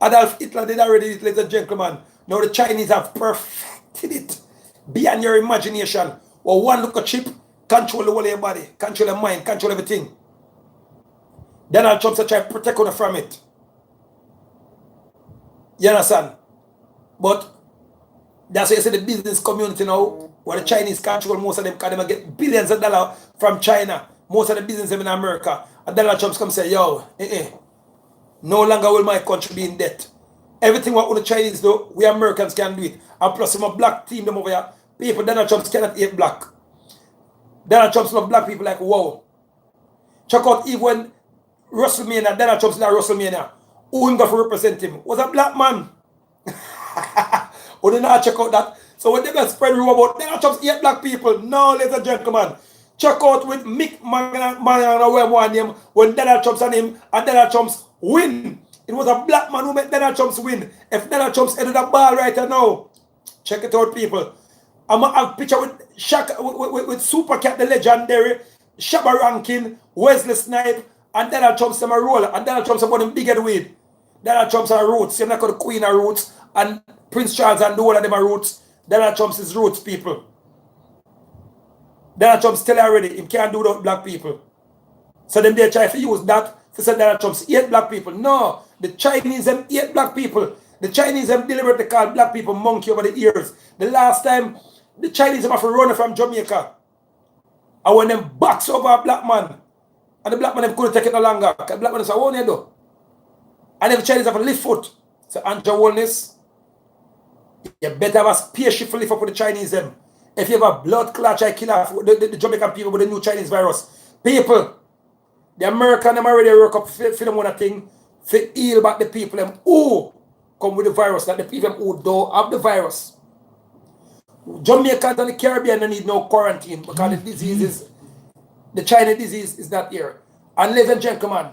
Adolf Hitler did already do it, ladies and gentlemen. Now the Chinese have perfected it beyond your imagination. Well, one look at chip, control the whole of your body, control your mind, control everything. Donald Trump try to protect you from it. You understand? But That's why you see the business community now, where the Chinese control most of them, because they get billions of dollars from China. Most of the business them in America. And Donald Trump come say, yo, no longer will my country be in debt. Everything what the Chinese do, we Americans can do it. And plus, some black team them over here. People, Donald Trump cannot hate black. Donald Trump's love black people like, wow. Check out even WrestleMania, Donald Trump's in WrestleMania. Who going to represent him? Was a black man. Who did not check out that? So when they going to spread rumor about Donald Trump's hate black people, no, ladies and gentlemen. Check out with Mick Man when Donald Trump's on him and Donald Trump's win. It was a black man who made Donald Trump's win. If Donald Trump's headed the ball right now, check it out, people. I'm going to have a picture with with Super Cat, the legendary, Shabba Rankin, Wesley Snipe, and Donald Trump's a roll. And Donald Trump's about him bigger weed. Donald Trump's are roots. You're not called the Queen of Roots. And Prince Charles and the whole of them are roots. Donald Trump's is roots, people. Donald Trump's tell already, he can't do without black people. So then they try to use that to say Donald Trump's hate black people. No, the Chinese them hate black people. The Chinese them deliberately call black people monkey over the years. The last time, the Chinese them have to run from Jamaica. And when them box over a black man, and the black man them couldn't take it no longer. The black man say, what do you do? And the Chinese have a lift foot. So Andrew Wellness, you better have a spaceship to lift up with the Chinese them. If you have a blood clot, I kill off the Jamaican people with the new Chinese virus. People, the American them already work up for them one thing, for heal back the people them who come with the virus, that the people them who don't have the virus. Jamaicans and the Caribbean don't need no quarantine because the disease is, the China disease is not here. And ladies and gentlemen,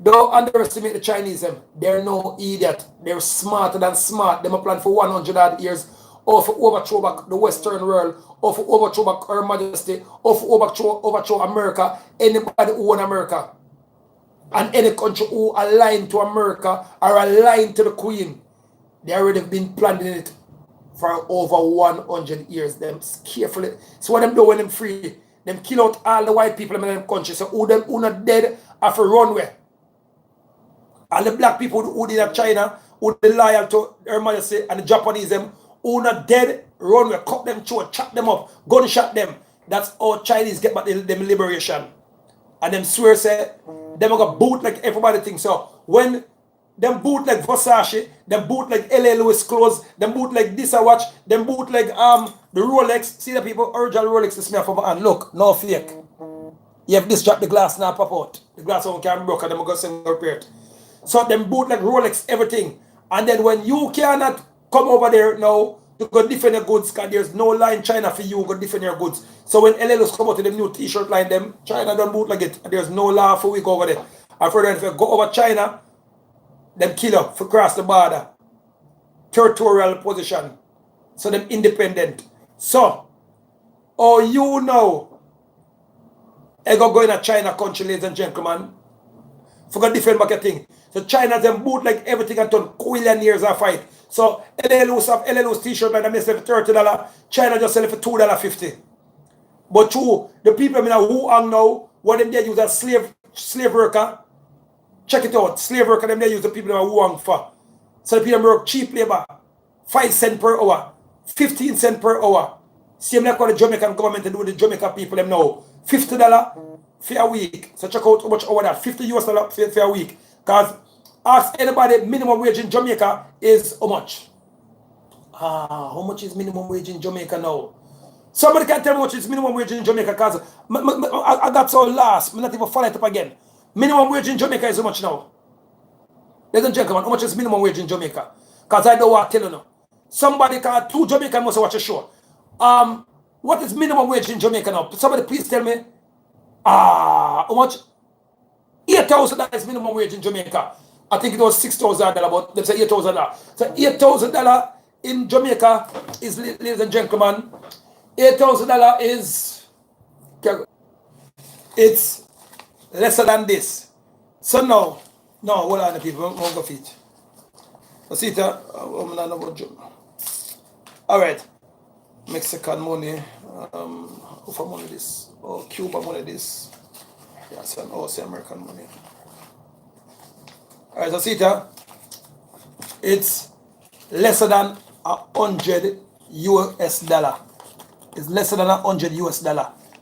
don't underestimate the Chinese them. They're no idiot. They're smarter than smart. They have planned for 100 odd years, or for overthrow back the Western world, or for overthrow back Her Majesty, or for overthrow America, anybody who own America. And any country who aligned to America or aligned to the Queen, they already been planning it for over 100 years. Them carefully. So what them do when them free, them kill out all the white people in them country. So who not dead have a runway. All the black people who did at China, who they loyal to Her Majesty and the Japanese them, who not dead, runway, cut them throat, chop them up, gunshot them. That's how Chinese get back them liberation. And them swear say, them gonna boot like everybody thinks so. When them boot like Versace, them boot like L.A. Lewis clothes, them boot like this I watch, them boot like the Rolex. See the people, original Rolex is me from and look, no fake. You have this drop the glass now pop out. The glass one can broke and them go send repair it. So them boot like Rolex, everything. And then when you cannot come over there now to go defend your goods, because there's no line China for you go defend your goods. So when LLs come out with them new t-shirt line, them China don't boot like it. And there's no law for we go over there. And further, if you go over China, them kill up for cross the border. Territorial position. So them independent. So, you know, I go in a China country, ladies and gentlemen, for go defend back a thing. So China them boot like everything and turn quillion years of fight. So LLO's t-shirt like them sell for $30. China just sell it for $2.50. But true, the people in Wuhan now, what them they use as slave worker. Check it out, slave worker them they use the people in Wuhan for. So the people work cheap labor, 5 cents per hour, 15 cents per hour. Same like what the Jamaican government do with the Jamaican people them now. $50 for a week. So check out how much over that. $50 for a week. Because ask anybody, minimum wage in Jamaica is how much? How much is minimum wage in Jamaica now? Somebody can tell me how much is minimum wage in Jamaica, because I got so lost. I'm not even follow it up again. Minimum wage in Jamaica is how much now? Ladies and gentlemen, how much is minimum wage in Jamaica? Because I don't want to tell you now. Somebody can, 2 Jamaicans must watch a show. What is minimum wage in Jamaica now? Somebody please tell me. How much? $8,000 is minimum wage in Jamaica. I think it was $6,000, but they say $8,000. So $8,000 in Jamaica is, ladies and gentlemen, $8,000 is, it's lesser than this. So no, hold on, people, I'm going to feet. See it, all right, Mexican money, for money this, or Cuban money this. Yes, and also American money. Alright, so see it, it's lesser than $100 US dollar. It's less than $100 US.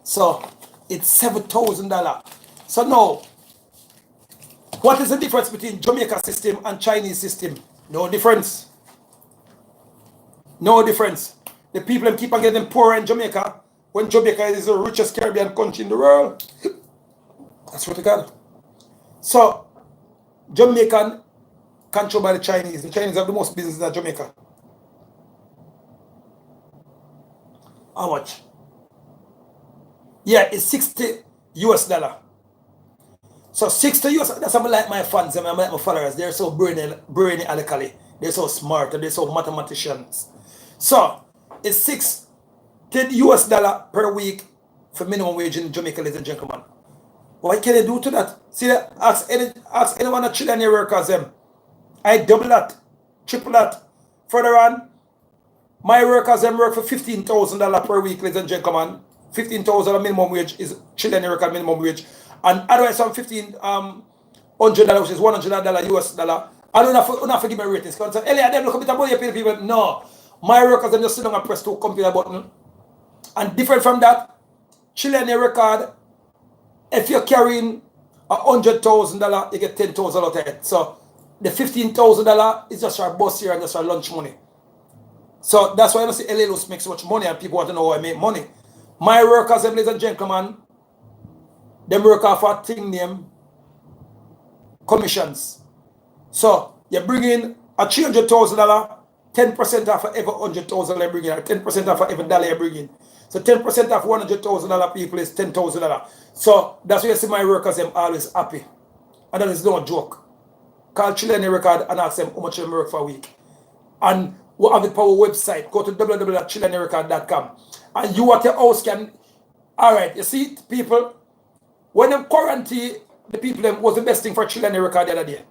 So it's $7,000. So now, what is the difference between Jamaica system and Chinese system? No difference. No difference. The people keep on getting poorer in Jamaica when Jamaica is the richest Caribbean country in the world. That's what they got. So, Jamaican controlled by the Chinese. The Chinese have the most business in Jamaica. How much? Yeah, it's $60 US. So 60 US, that's how I like my fans, I like my followers. They're so brainy alkali. They're so smart, they're so mathematicians. So it's $60 US per week for minimum wage in Jamaica, ladies and gentlemen. What can they do to that? See, ask anyone at Chilean workers them. I double that, triple that. Further on, my workers them work for $15,000 per week, ladies and gentlemen. $15,000 minimum wage is Chilean worker minimum wage. And otherwise some $1,500, which is $100 US. I don't have to give me ratings. Because Elia, them look a bit about you pay people. No. My workers them just sit down and press 2 computer button. And different from that, Chilean record, if you're carrying $100,000, you get $10,000 out of it. So the $15,000 is just our bus here and just our lunch money. So that's why I see LLOs make so much money and people want to know how I make money. My workers, ladies and gentlemen, them work off a thing named commissions. So you bring in a $300,000, 10% off of every $100,000 you bring in, or 10% off of every dollar you bring in. So 10% off $100,000 people is $10,000. So that's why you see my workers them always happy. And that is no joke. Call Chilean record and ask them how much they work for a week. And we have the power website. Go to www.chileanrecord.com. And you at your house can, alright, you see people, when them quarantine, the people them was the best thing for Chilean record the other day.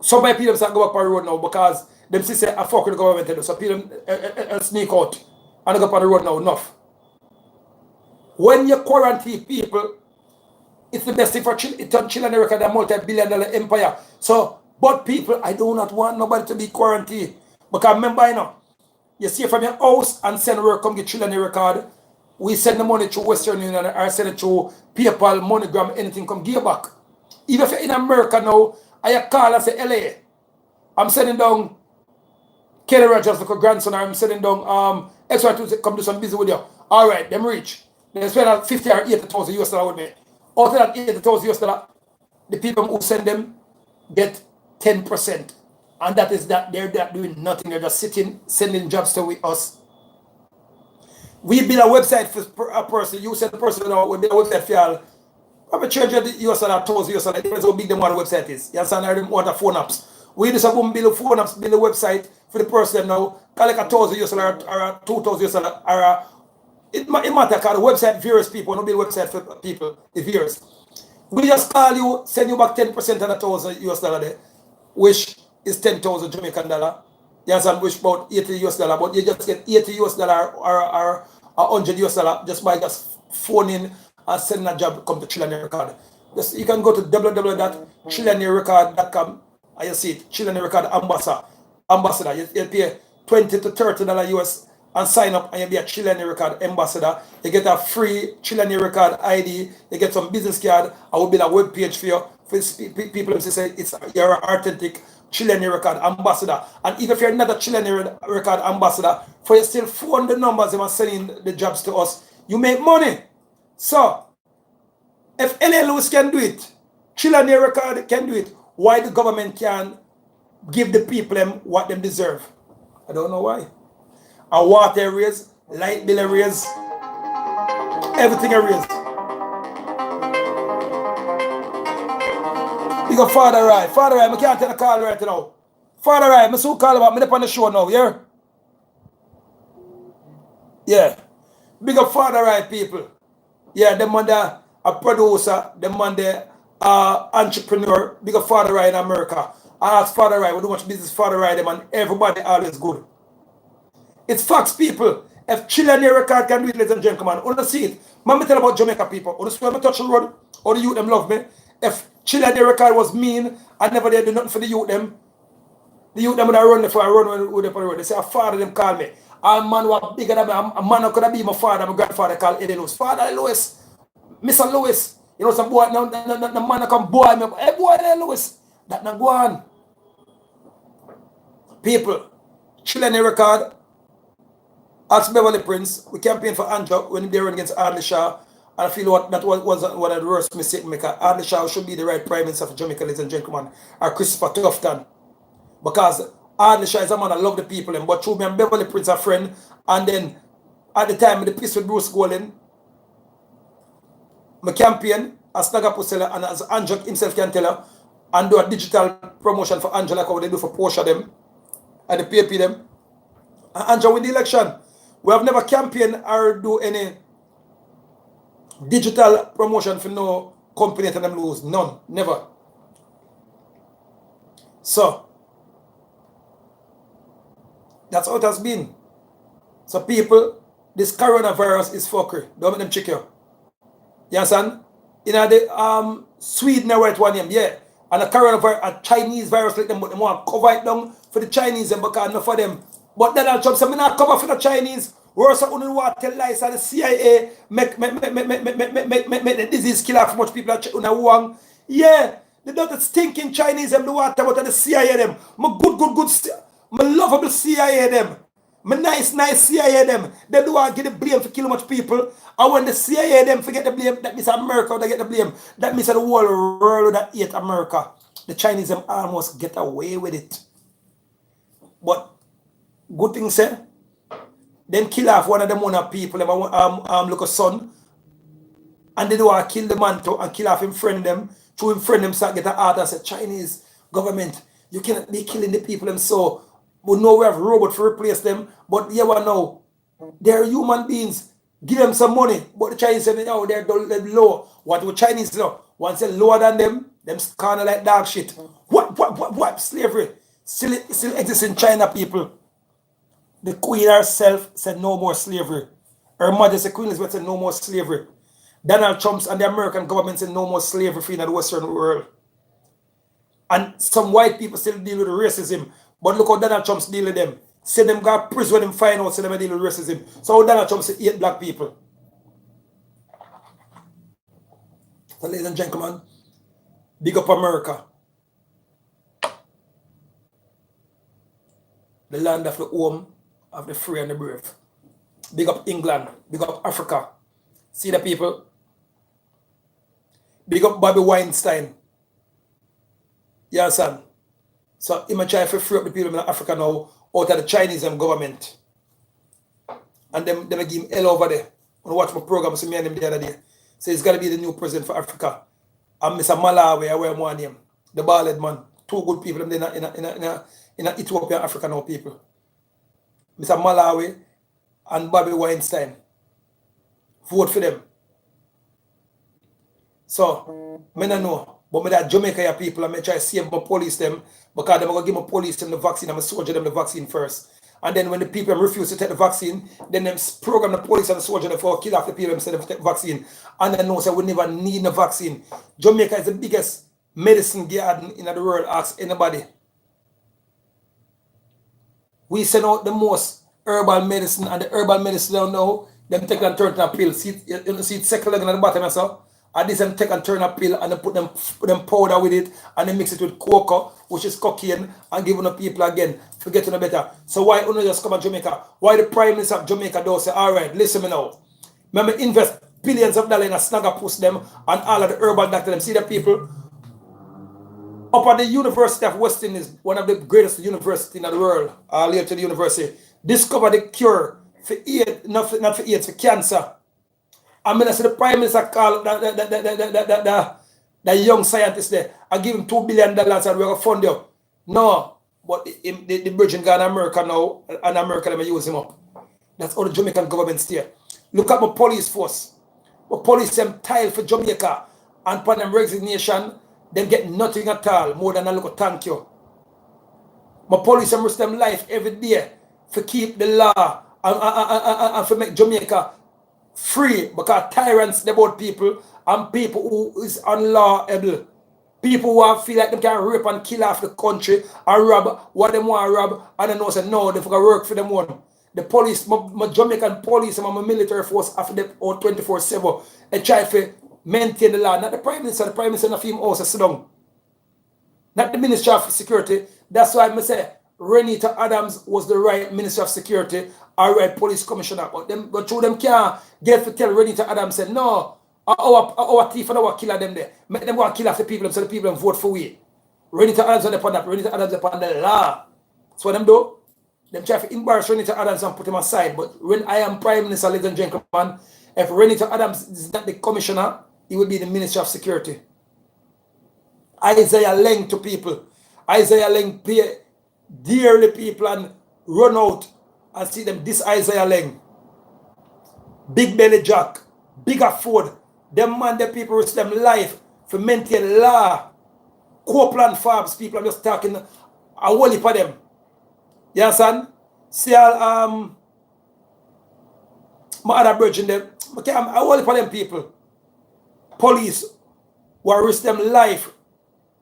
Some my people start go up on the road now because them say I fuck with the government. So people sneak out and go up on the road now enough. When you quarantine people, it's the best thing for Chilean record, a multi-billion-dollar empire. So, but people, I do not want nobody to be quarantined. Because remember, you see from your house and send work, come get Chilean record. We send the money through Western Union or send it through PayPal, MoneyGram, anything, come give back. Even if you're in America now, I call and say, LA, I'm sending down Kelly Rogers, like a grandson, or I'm sending down XY to come do some business with you. All right, them rich. They spend 50 or 80,000 US dollar with me. Out of that 80,000 US dollar, the people who send them get 10%. And that is that they're doing nothing. They're just sitting, sending jobs to us. We build a website for a person. You send the person out, we build a website for y'all. Probably $300 US dollar, $1,000 US dollar. It depends how big the website is. You understand? I don't want a phone apps. We just have to build a phone apps, build a website for the person now. Call like $1,000 US dollar or $2,000 US dollar. Or it matter because the website varies people. No build website for people. It varies. We just call you, send you back 10% of the $1,000 US dollar there, which is 10,000 Jamaican dollar. You understand? Which about $80 US dollar. But you just get $80 US dollar or $100 US dollar just by just phoning and sending a job come to Chilean Record. Just, you can go to www.chileanrecord.com and you see it. Chilean Record Ambassador. You pay $20 to $30 US and sign up and you'll be a Chilean Record ambassador. You get a free Chilean Record ID. You get some business card. I will build a web page for you. For people who say you're an authentic Chilean Record ambassador. And even if you're not a Chilean Record ambassador, for you still phone the numbers and sending the jobs to us, you make money. So, if LA Lewis can do it, Chilean Record can do it, why the government can give the people them what they deserve? I don't know why. A water raise, light bill raise, everything raise. You go Father Rai. Father Rai, I can't take a call right now. Father Rai, I so call about me up on the show now, yeah? Yeah. Big up Father Rai people. Yeah, them on the a producer, them on the entrepreneur, big up Father Rai in America. I ask Father Rai, we do much business Father Rai them and everybody always good. It's facts, people. If Chilean Record can do it, ladies and gentlemen, I want to see it. Man, me tell about Jamaica people. I want to see when I touch the road, or the youth them love me. If Chilean Record was mean, I never did do nothing for the youth them would have run before I run with them on the road. They say, a father them call me. A man who are bigger than me, a man who could have been my father, my grandfather called Eddie Lewis. Father Lewis, Mr. Lewis. You know, some boy, now the man who come boy me, hey boy there Lewis. That not go on. People, chilling the record. Ask Beverly Prince, we campaigned for Andrew when they ran against Ardley Shaw. And I feel that was one of the worst mistakes maker. Ardley Shaw should be the right Prime Minister for Jamaica, ladies and gentlemen, or Christopher Tufton. Because Ardley Shaw is a man that love the people, but through me and Beverly Prince a friend, and then at the time, the peace with Bruce Golden, my campaign as Naga Pusella and as Andrew himself can tell her, and do a digital promotion for Andrew like how they do for Porsche them, and the PAP them. And Andrew win the election. We have never campaigned or do any digital promotion for no company that them lose. None. Never. So, that's how it has been. So people, this coronavirus is fuckery. Don't make them check you. You understand? In the Sweden I write one name, yeah. And a coronavirus, a Chinese virus like them, but they want to cover it down for the Chinese because not for them. But Donald Trump said, I'm not cover for the Chinese. Worse, I only want to tell lies and the CIA make the disease kill off much people are wrong. Yeah, they don't stinking Chinese them the water about the CIA them. My good, my lovable CIA them. My nice CIA them. They do want to get the blame for killing much people. And when the CIA them forget the blame, that means America they get the blame. That means the whole world that hate America. The Chinese them almost get away with it. But good thing say, then kill off one of them one of people, look a son, and they do want to kill the man too and kill off him friend them. Through him friend them start get an order and say, Chinese government, you cannot be killing the people them so. We know we have robots to replace them, but you will know they're human beings. Give them some money, but the Chinese say, oh, they're low. What do Chinese do? Once they're lower than them kind of like dog shit. What? Slavery still exists in China, people. The Queen herself said no more slavery. Her Majesty Queen Elizabeth said no more slavery. Donald Trump and the American government said no more slavery in the Western world. And some white people still deal with racism. But look how Donald Trump's deal with them. Say them got prison when them find out, say them deal with racism. So how Donald Trump say 8 black people. So ladies and gentlemen, big up America. The land of the home of the free and the brave. Big up England. Big up Africa. See the people? Big up Bobby Weinstein. You understand? So he might try to free up the people in Africa now out of the Chinese government. And them give him hell over there. When I watch my program, so me and him the other day. So he's got to be the new president for Africa. And Mr. Malawi, I wear one name. The bald man. 2 good people in Ethiopia and Africa now people. Mr. Malawi and Bobby Weinstein. Vote for them. So, I don't know. But me that Jamaica people, I try to save my police them because they're going to give my police them the vaccine and my soldier them the vaccine first. And then when the people refuse to take the vaccine, then them program the police and the soldier them for kill off the people instead of take the vaccine. And then know say we never need the vaccine. Jamaica is the biggest medicine garden in the world, ask anybody. We send out the most herbal medicine, and the herbal medicine down now, them take and turn to a pill. See it second leg at the bottom so. And this them take and turn a pill and they put them powder with it and they mix it with cocoa, which is cocaine, and give the people again to get to know better. So why only just come to Jamaica? Why the Prime Minister of Jamaica don't say, all right, listen me now. Remember, invest billions of dollars in a snagger post them and all of the herbal doctor them. See the people up at the University of West Indies, one of the greatest universities in the world, later to the university, discover the cure for AIDS, not for AIDS, for cancer. I'm going to see the Prime Minister call the young scientist there. I give him $2 billion and we're going to fund you. No, but the Virgin gone to America now, and America let me use him up. That's all the Jamaican government stay. Look at my police force. My police them tile for Jamaica, and upon them resignation, them get nothing at all more than a little thank you. My police them risk them life every day for keep the law and for make Jamaica free, because tyrants about people and people who is unlawable. People who feel like they can rape and kill off the country and rob what they want to rob, and they know say no, they forgot work for them one. the police, my Jamaican police and my military force after them all 24/7 and try to maintain the law. Not the Prime Minister not him also sit down. Not the Minister of Security. That's why I say Renita Adams was the right Minister of Security or right police commissioner. But through them can't get to tell Renita Adams said no, our thief and our killer them there. Make them go and kill after people so the people vote for we. Renita Adams on upon that. Renita Adams upon the law. That's what them do. Them try to embarrass Renita Adams and put him aside. But when I am Prime Minister, ladies and gentlemen, if Renita Adams is not the commissioner, he will be the Minister of Security. Isaiah Leng to people. Isaiah Leng pay dearly people and run out and see them. This Isaiah Leng. Big Belly Jack. Bigger Ford. Them man, the people risk them life for maintain law. Copeland Farbs people, I'm just talking a whole heap of them. You understand? See all my other brethren them. Okay, I'm a whole heap of them people. Police will risk them life.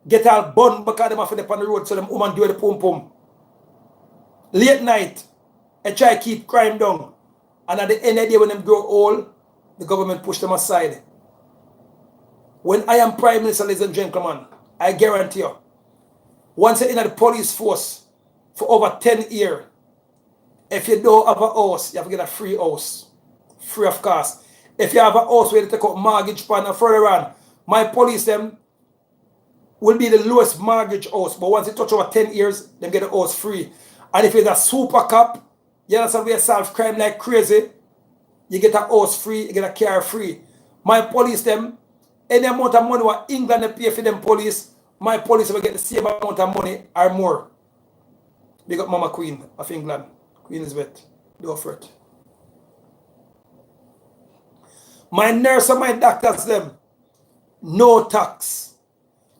Get all bun because them off on the road so them woman do the pum pum. Late night and try to keep crime down. And at the end of the day when them grow old, the government push them aside. When I am Prime Minister, ladies and gentlemen, I guarantee you, once you're in the police force for over 10 years, if you don't have a house, you have to get a free house. Free of cost. If you have a house where you take out mortgage pan and further on, my police them will be the lowest mortgage house. But once you touch over 10 years, they get a house free. And if you're a super cop, you understand where you solve crime like crazy, you get a house free, you get a car free. My police them, any amount of money what England they pay for them police, my police will get the same amount of money or more. They got Mama Queen of England, Queen Elizabeth. They offer it. My nurse and my doctors them, no tax.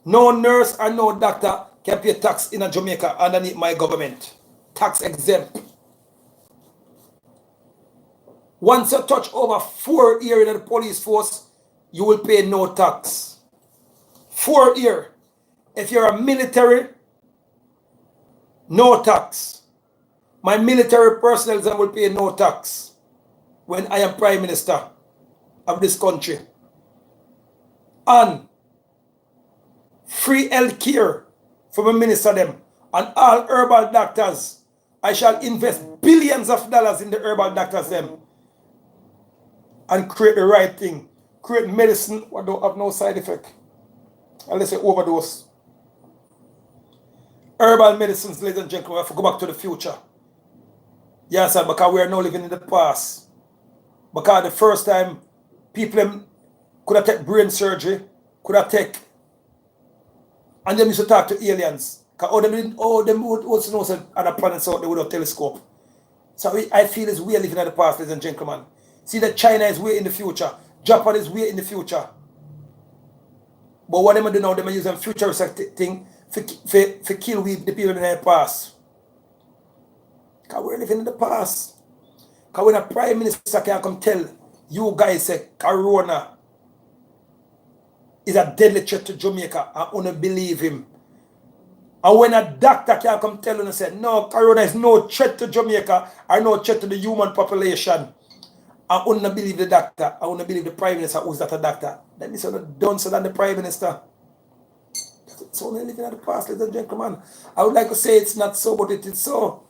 No nurse and no doctor can pay tax in Jamaica underneath my government. Tax exempt. Once you touch over 4 years in the police force, you will pay no tax. 4 years. If you're a military, no tax. My military personnel will pay no tax when I am Prime Minister of this country. And free health care for my minister them and all herbal doctors. I shall invest billions of dollars in the herbal doctors them and create the right thing. Create medicine that don't have no side effect. Unless you overdose. Herbal medicines, ladies and gentlemen, we have to go back to the future. Yes, sir, because we are now living in the past. Because the first time people could have taken brain surgery, could have taken, and them used to talk to aliens. Because them would also know other planets out there with a telescope. So I feel as we are living in the past, ladies and gentlemen. See that China is way in the future. Japan is way in the future. But what they do now, they are using futuristic thing for kill the people in the past. Because we're living in the past. Because when a prime minister can come tell you guys say Corona is a deadly threat to Jamaica, I want to believe him. And when a doctor can come tell you and say, no, Corona is no threat to Jamaica or no threat to the human population, I want to believe the doctor. I want to believe the Prime Minister who's that a doctor. That is not done so than the Prime Minister. It's only living at the past, ladies and gentlemen. I would like to say it's not so, but it is so.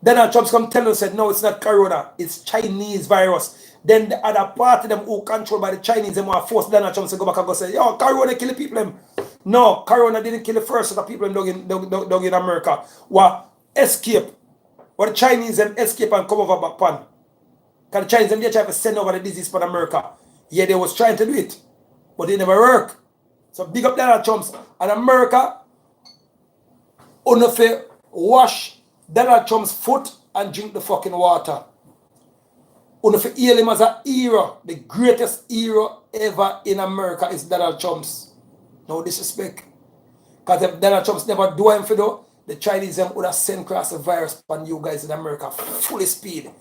Donald Trump come tell us that no, it's not Corona, it's Chinese virus. Then the other part of them who controlled by the Chinese, them want to force Donald Trump to go back and go say, yo, Corona kill the people. Them. No, Corona didn't kill the first of the people dog in America. What escape? What the Chinese them escape and come over back pan. Because the Chinese them they try to send over the disease for America. Yeah, they was trying to do it, but it never worked. So big up Donald Trump and America. Unofe wash Donald Trump's foot and drink the fucking water. Unofe hail him as a hero. The greatest hero ever in America is Donald Trump's. No disrespect. Because if Donald Trump's never do him for though, the Chinese them would have sent across the virus on you guys in America fully speed.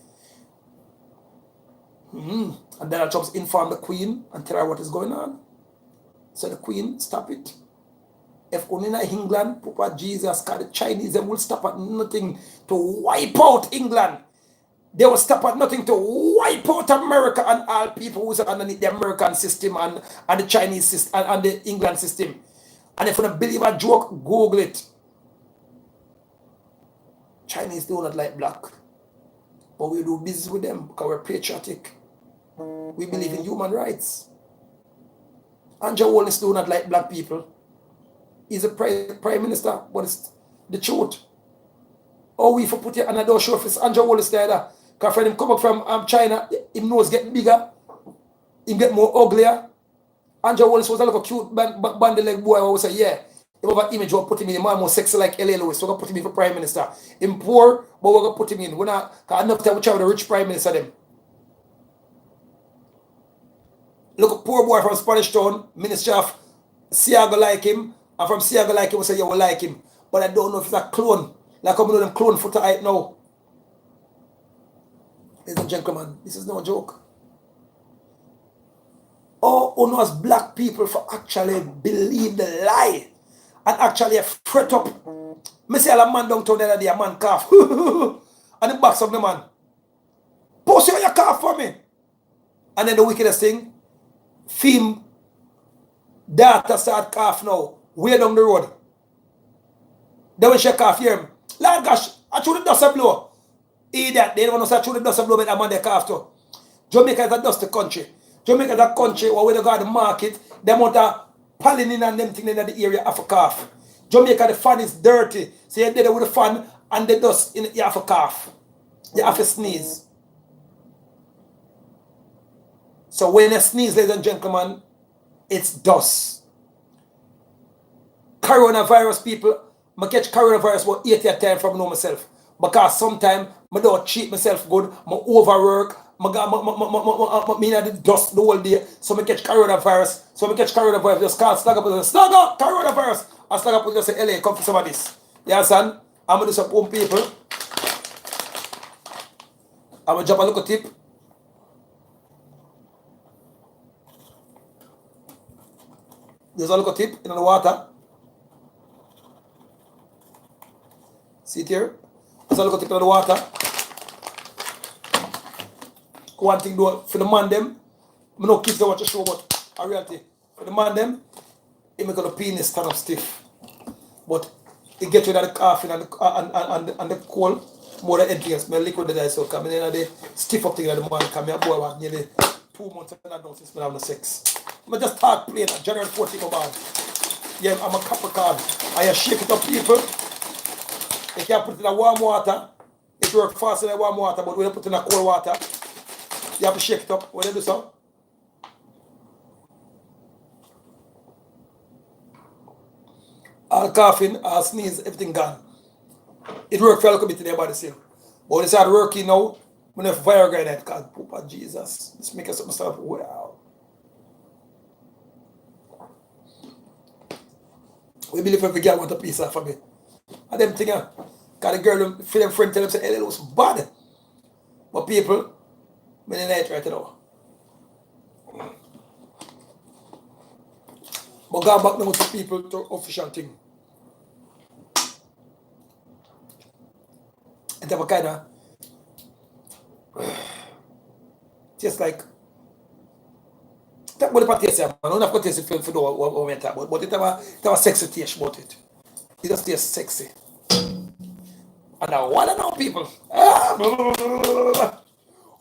And Donald Trump's informed the Queen and tell her what is going on. So the Queen, stop it. If only in England, Papa Jesus, because the Chinese, they will stop at nothing to wipe out England. They will stop at nothing to wipe out America and all people who's underneath the American system and the Chinese system and the England system. And if you don't believe a joke, Google it. Chinese do not like black. But we do business with them because we're patriotic. We believe in human rights. Andrew Wallace do not like black people. He's a prime minister, but it's the truth. Oh, we for put it on a door show if it's Andrew Wallace there. Because when him come up from China, his nose get bigger. He get more uglier. Andrew Wallace was a little cute bandy leg boy. I always say, yeah. He have an image, we'll put him in. The man more sexy like L.A. Lewis. So we're going to put him in for prime minister. Him poor, but we're going to put him in. We're not, because enough time we try with a rich prime minister them. Look, a poor boy from Spanish Town, Minister of Siaga like him. And from Siaga like him, we say, yeah, we like him. But I don't know if it's a clone. Like I'm doing them clone footer right now. Ladies and gentlemen, this is no joke. Oh, us black people for actually believe the lie and actually fret up. Me see a man downtown the other day, a man cough. And the backs of the man. Post your cough for me. And then the wickedest thing, film data start cough now, way down the road. Then when she cough, hear him. Lord gosh, I should the dust a blow. Idiot, they don't know say I should the dust a blow, but that man they cough too. Jamaica is a dusty country. Jamaica is a country where we go to the market, the amount of pollen in and them things in the area of a cough. Jamaica, the fan is dirty. So you're there with the fan and the dust in you have a cough. You have to sneeze. So when you sneeze, ladies and gentlemen, it's dust. Coronavirus people, I catch coronavirus about 80 times from myself. Because sometimes I don't treat myself good, I overwork, I the dust the whole day, so I catch coronavirus. So I catch coronavirus, just can't slug up with slug up, coronavirus. I slug up with just say, LA, come for some of this. You understand? I'm going to do some home people. I'm going to drop a little tip. There's a little tip in the water. See it here? There's a little tip in the water. One thing do for the man them, I know kids don't watch a show, but a reality. For the man them, it make the penis stand up stiff. But it gets rid of the coughing and the cold more than anything else. My liquid that I saw coming in and the stiff up thing that the man come. A boy was nearly 2 months and I don't since I have no sex. I just start playing at January 14th about. Yeah, I'm a Capricorn. I shake it up, people. You can put it in a warm water. It works faster in warm water, but when you put it in a cold water, you have to shake it up. When you do so, all coughing, all sneeze, everything gone. It worked for a little bit in your body still. But when it started working now, when you have Viagra in it, God, Papa Jesus, let's make us something stuff. Wow. We believe every girl want a piece of me. And them thing, because the girl, for them friend tell them, say, hey, it was bad. But people, I'm in the night right now. But go back now to people to official thing. And have a kind of just like that. What the taste, man? I don't have to taste it for what we talk about, but it have a sexy taste about it. It just tastes sexy. And I want to know people. Who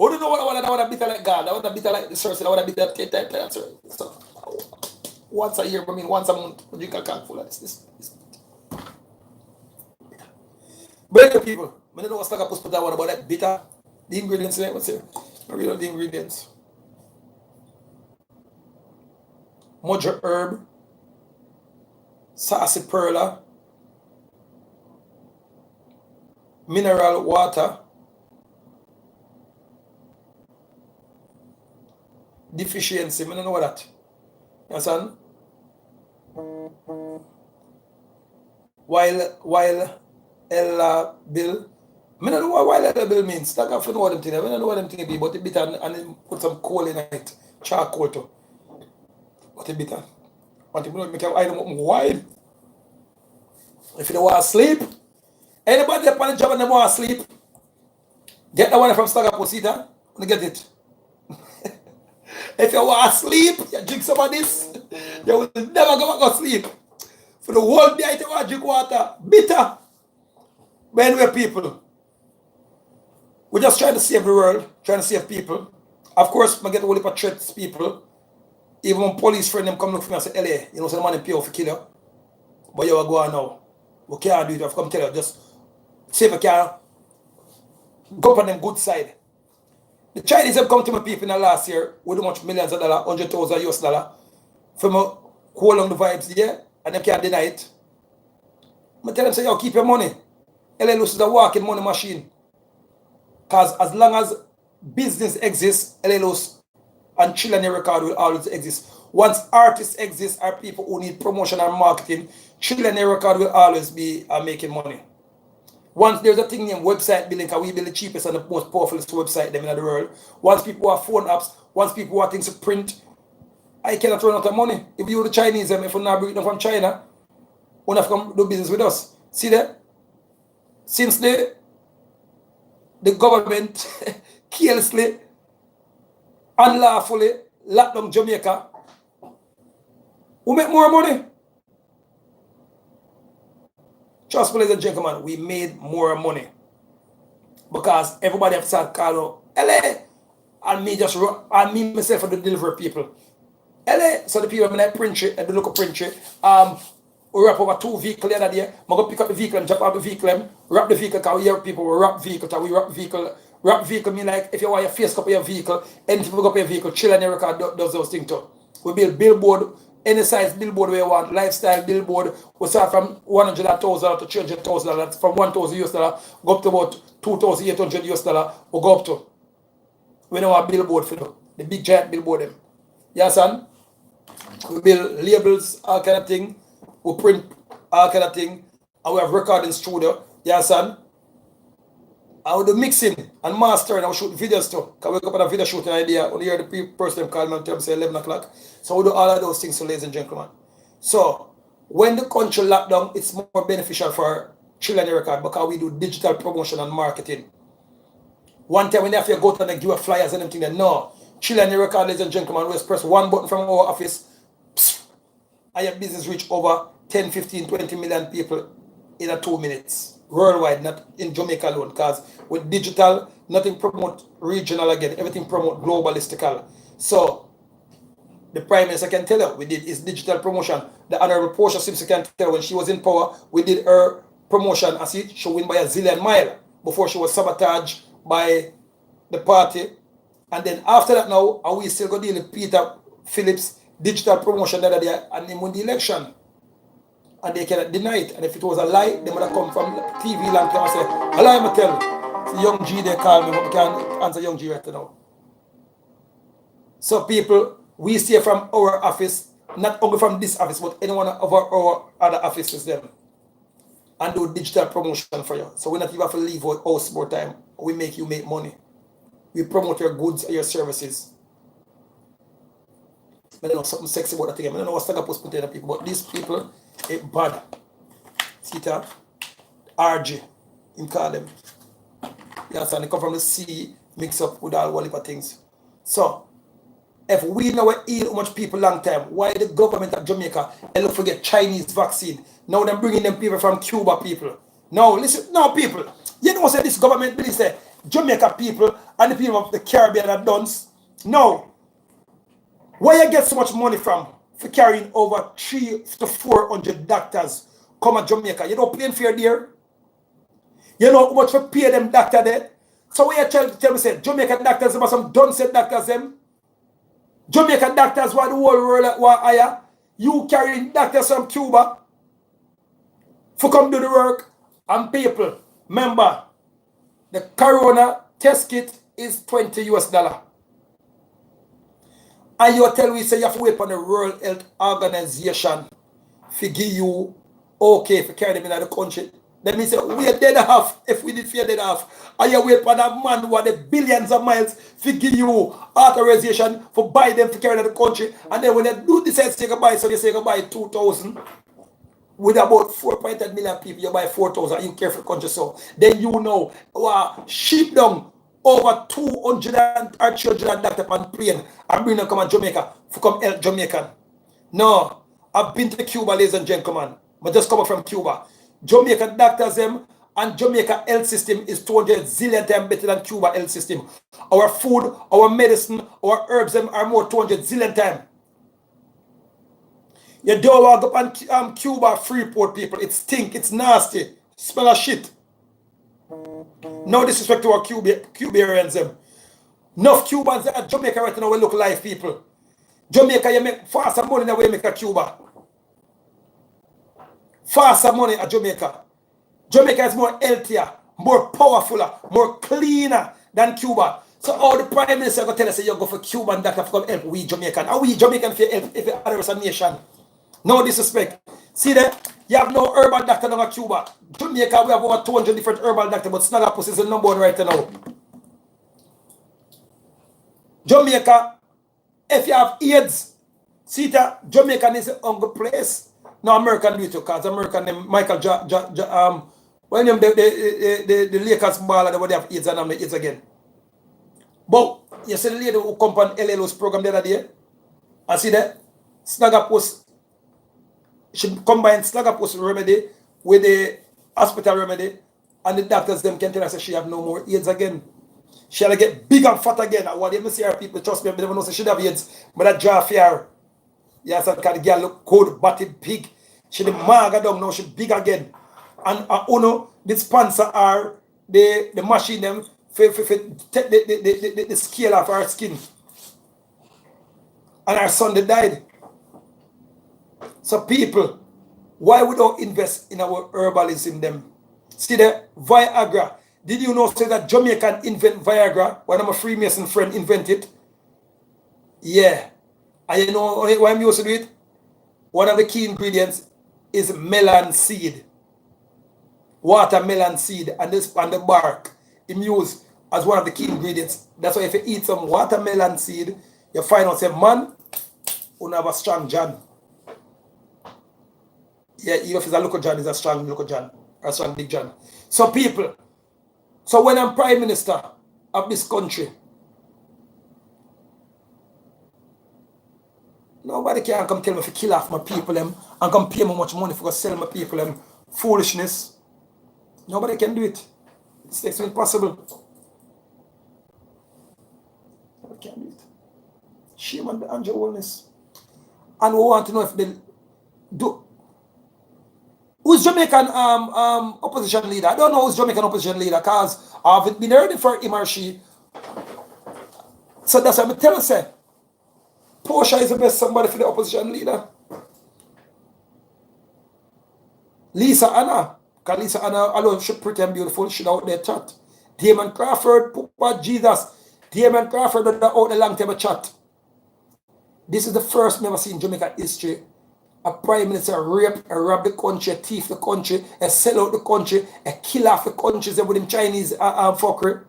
don't know what I want to bitter like God? I want to bitter like the source. I want to bitter type. So once a year, I mean once a month, I drink a can full of this. But the people, I don't know what's like a post put that one about that bitter. The ingredients, what's here? I read out the ingredients. Mojo herb, sarsaparilla, mineral water, deficiency. I don't know what that. You understand? While Ella Bill. I don't know what Ella Bill means. Like I don't know what them things. I don't know what them things be, but it bitter and then put some coal in it. Charcoal too. But it bitter. But if you don't make your eye open wide. If you don't want to sleep, anybody up on the job and they want to sleep, get the one from Staga Posita, and get it. If you want to sleep, you drink some of this, you will never go sleep. For the whole day, you want to drink water, bitter. But anyway, people, we're just trying to save the world, trying to save people. Of course, I get a whole heap of threats, people. Even when police friend them come look for me and say, LA, you know, so the man in pay for kill you. But you are going now. We can't do it. I've come tell you, just see if I can go up on them good side. The Chinese have come to my people in the last year with how much millions of dollars, $100,000 for me hold on the vibes here, and they can't deny it. I tell them, say, yo, keep your money. LA is a walking money machine. Because as long as business exists, LA and Chillionaire Record will always exist. Once artists exist or people who need promotion and marketing, Chillionaire Record will always be making money. Once there's a thing named website building, because we build the cheapest and the most powerful website in the world. Once people have phone apps, once people have things to print, I cannot run out of money. If you the Chinese, if you're not bringing from China, you have to come do business with us. See that? Since the government carelessly, unlawfully locked down Jamaica, we make more money. Trust me, ladies and gentlemen, we made more money. Because everybody have started calling LA, and me just run, and me myself for the delivery people. LA, so the people when I print it, and the local print it, we wrap over 2 vehicles the other day. I go pick up the vehicle and drop off the vehicle, wrap the vehicle, because we hear people we wrap vehicle, we wrap vehicle. Wrap vehicle mean like if you want your face up your vehicle, anything you go up your vehicle, Chillionaire Record does those things too. We build billboard, any size billboard we want, lifestyle billboard. We start from $100,000 to $300,000, from $1,000 go up to about $2,800 we go up to. We know a billboard for them, the big giant billboard them. Yes, son? We build labels, all kind of thing. We print all kind of thing. And we have recording studio. Yes, son? I would do mixing and mastering. I would shoot videos too. Because we go up on a video shooting idea. When you hear the person call me and tell me say 11 o'clock. So we do all of those things, so ladies and gentlemen. So when the country locked down, it's more beneficial for Chillionaire Record because we do digital promotion and marketing. One time when they have to go to and give flyers and everything, no. Chillionaire Record, ladies and gentlemen, we just press one button from our office. Psst, and your business reach over 10, 15, 20 million people in a 2 minutes. Worldwide, not in Jamaica alone, because with digital, nothing promote regional again, everything promote globalistical. So the Prime Minister can tell you, we did his digital promotion. The Honorable Portia Simpson can tell when she was in power, we did her promotion as she win by a zillion mile before she was sabotaged by the party. And then after that now, are we still going to deal with Peter Phillips digital promotion the other day and him win the election? And they cannot deny it. And if it was a lie, they would have come from TV land and say, a lie, I'm tell you. So Young G, they call me, but we can't answer Young G right now. So people, we stay from our office, not only from this office, but any one of our other offices them, and do digital promotion for you. So we not even have to leave our house more time. We make you make money. We promote your goods and your services. I don't know something sexy about that thing. I don't know what's Stagger Post putting people, but these people, it bad. See that? RG, you call them. Yes, and they come from the sea, mix up with all heap of things. So, if we know how much people long time, why the government of Jamaica they look forget Chinese vaccine? Now they're bringing them people from Cuba people. Now, listen, now people, you know what this government really say? Jamaica people and the people of the Caribbean are done. No. Where you get so much money from for carrying over 300 to 400 doctors come to Jamaica? You know plane fare there? You know how much for pay them doctor there? So when you tell me say Jamaican doctors about some done said doctors them? Jamaican doctors were the whole world were higher. You carrying doctors from Cuba for come do the work. And people, remember, the corona test kit is $20. And you tell me say you have to wait on the World Health Organization to give you okay for carry them in the country. That means we are dead half if we did fear dead half. And you wait for that man who had the billions of miles to give you authorization for buy them to carry in the country. And then when they do decide to say goodbye, so they say goodbye 2,000. with about 4.8 million people, you buy 4,000, you care for the country. So then you know, ship down over 200 or 300 doctors on plane and bring them come to Jamaica to come help Jamaican. No, I've been to Cuba, ladies and gentlemen. I just come from Cuba. Jamaican doctors them and Jamaica health system is 200 zillion times better than Cuba health system. Our food, our medicine, our herbs them are more 200 zillion times. You don't walk up on Cuba Freeport people. It stink, it's nasty. Smell of shit. No disrespect to our Cubanians them. Enough Cubans at Jamaica right now will look like people. Jamaica, you make faster money than we make at Cuba. Faster money at Jamaica. Jamaica is more healthier, more powerful, more cleaner than Cuba. So all the prime minister going to tell us you go for Cuban doctor to come help we Jamaican. And we Jamaican for help if the other nation. No disrespect. See that? You have no herbal doctor in Cuba. Jamaica, we have over 200 different herbal doctors, but Snagapus is the number one right now. Jamaica, if you have AIDS, see that Jamaican is a hungry place. No, American do it too, because American name Michael when them the Lakers ball and they have AIDS and AIDS again. But you see the lady who come on LLO's program the other day, I see that Snagapus, she combine Snagapus remedy with the hospital remedy, and the doctors them can tell us that she have no more AIDS again. She'll get big and fat again. What you see her people, trust me, I never know say she have AIDS, but that draw fear. Yes, that kind of girl look cold, batted pig. She the maga down now, she big again. And Uno, the sponsor are the machine them for take the scale off her skin. And her son they died. So people, why would we invest in our herbalism them? See the Viagra. Did you know say that Jamaican invent Viagra? One of my Freemason friend invented. Yeah. And you know why I'm used to do it? One of the key ingredients is melon seed. Watermelon seed and the bark. It's used as one of the key ingredients. That's why if you eat some watermelon seed, you find out say, man, you have a strong John. Yeah, even if it's a local John, it's a strong local John. A strong big John. So people, so when I'm prime minister of this country, nobody can come tell me to kill off my people them and come pay me much money for sell my people them foolishness. Nobody can do it. It's next to impossible. Nobody can do it. Shame on the Andrew Wellness. And we want to know if they do. Who's Jamaican opposition leader? I don't know who's Jamaican opposition leader because I've been ready for him or she. So that's what I'm telling you. Portia is the best somebody for the opposition leader. Lisa Anna. Because Lisa Anna alone, she's pretty and beautiful. She's out there chat. Damon Crawford, Papa Jesus. Damon Crawford out the long time chat. This is the first me ever seen in Jamaican history. A prime minister rape, rob the country, thief the country, sell out the country, kill off the countries with them Chinese fuckery.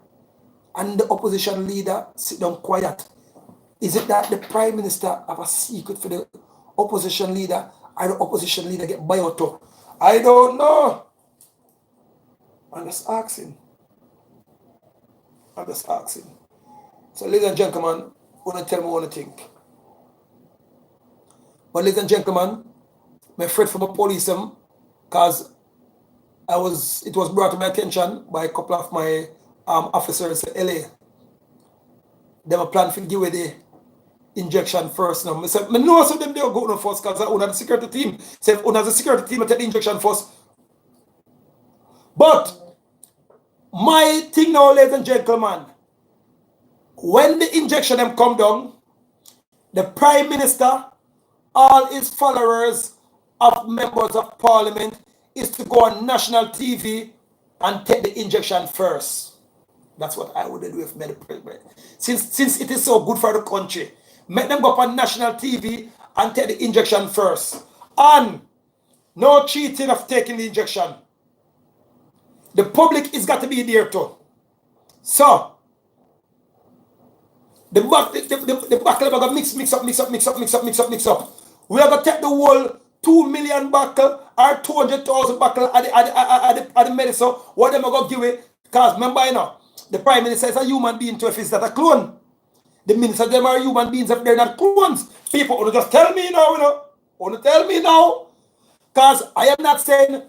And the opposition leader sit down quiet. Is it that the prime minister have a secret for the opposition leader, or the opposition leader get bioto? I don't know. I'm just asking. So ladies and gentlemen, I want to tell me what I think. But ladies and gentlemen, I'm afraid for my police because it was brought to my attention by a couple of my officers in LA. They have a plan to give away the injection first now. I said, I know some of them they are going first because I own the security team. Say, so the security team take the injection first. But my thing now, ladies and gentlemen, when the injection them come down, the Prime Minister, all his followers of members of parliament is to go on national TV and take the injection first. That's what I would do if me the president. Since it is so good for the country, make them go up on national TV and take the injection first. And no cheating of taking the injection. The public is got to be there too. So the back level got mix up. We are gonna take the whole 2 million buckle or 200,000 buckle at the medicine, what them going to give it? Because remember, you know, the Prime Minister is a human being to if it's not a clone. The minister them are human beings if they're not clones. People want to just tell me now, you know. Want to tell me now. Because I am not saying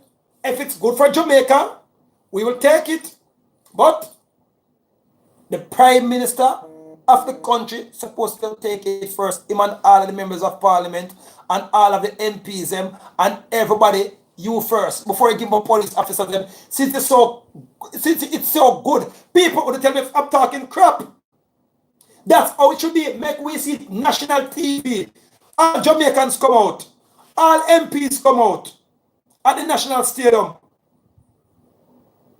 if it's good for Jamaica, we will take it. But the Prime Minister of the country supposed to take it first. Him and all of the members of parliament and all of the MPs them and everybody, you first. Before you give them police officers them. Since it's so good, people would tell me if I'm talking crap. That's how it should be. Make we see national TV. All Jamaicans come out. All MPs come out at the National Stadium.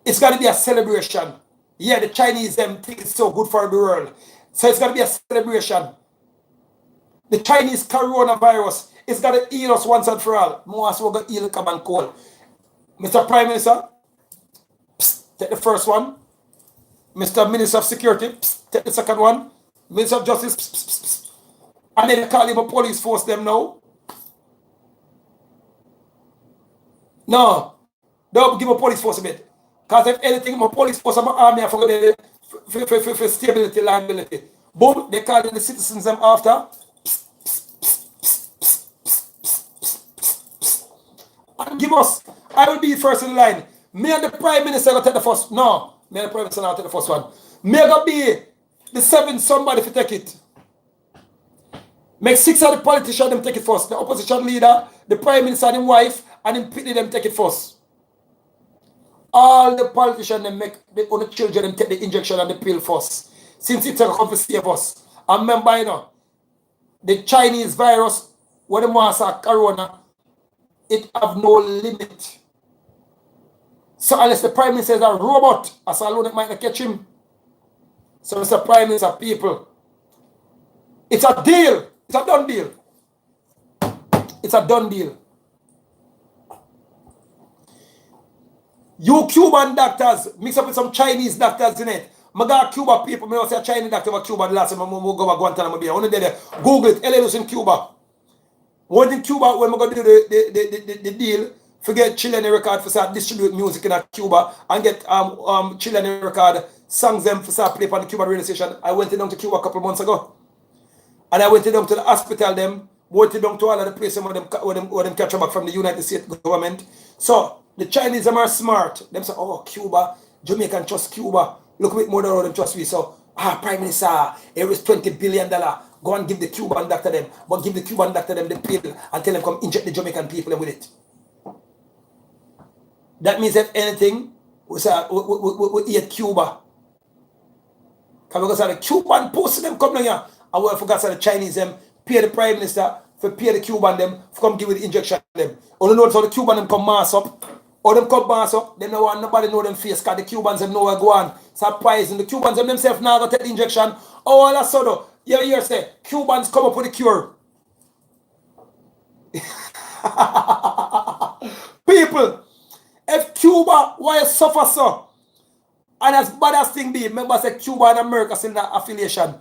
It's got to be a celebration. Yeah, the Chinese think it's so good for the world. So it's got to be a celebration. The Chinese coronavirus, it's got to heal us once and for all. Most we're going to heal come and cold. Mr. Prime Minister, psst, take the first one. Mr. Minister of Security, psst, take the second one. Minister of Justice, psst, psst, psst. And then they call him a police force them now. No, don't give a police force a bit. Because if anything, my police force, I'm an army, I forget for stability, liability. Boom, they call in the citizens them after. And give us, I will be first in line. Me and the Prime Minister will take the first. No, me and the Prime Minister will take the first one. Me going to be the seventh somebody to take it. Make 6 of the politicians them take it first. The opposition leader, the Prime Minister and his wife, and him pity them take it first. All the politicians them make the only children them take the injection and the pill first. Since it's come to save us. And remember, you know, the Chinese virus, what the master corona, it have no limit. So unless the Prime Minister is a robot, as alone it might not catch him. So Mr. Prime Minister, people, it's a deal. It's a done deal. It's a done deal. You Cuban doctors mix up with some Chinese doctors in it. I got Cuba people. I don't say a Chinese doctor about Cuba. The last time I go to Guantanamo Bay. I want to Google it. LA in Cuba. One in Cuba when I go to do the deal, forget Chilean record for start distribute music in Cuba and get Chilean record songs them for start play on the Cuban radio station. I went down to Cuba a couple of months ago. And I went down to the hospital them, went down to all of the places where them capture back from the United States government. So the Chinese them are smart. Them say, oh, Cuba, Jamaican trust Cuba. Look a bit more than them trust we. So, Prime Minister, here is $20 billion. Go and give the Cuban doctor them. But give the Cuban doctor them the pill and tell them come inject the Jamaican people with it. That means if anything, we say we eat Cuba. Because the Cuban post them come down here. And we forgot the Chinese them pay the Prime Minister for pay the Cuban them for come give it the injection them. Only know how the Cuban them come mass up. Or them come mass up, they know nobody know them face because the Cubans them know where go on. Surprising the Cubans themselves now go take the injection. Oh, all of a sudden, you hear say Cubans come up with a cure. People, if Cuba why suffer so, and as bad as thing be, remember say Cuba and America still that affiliation.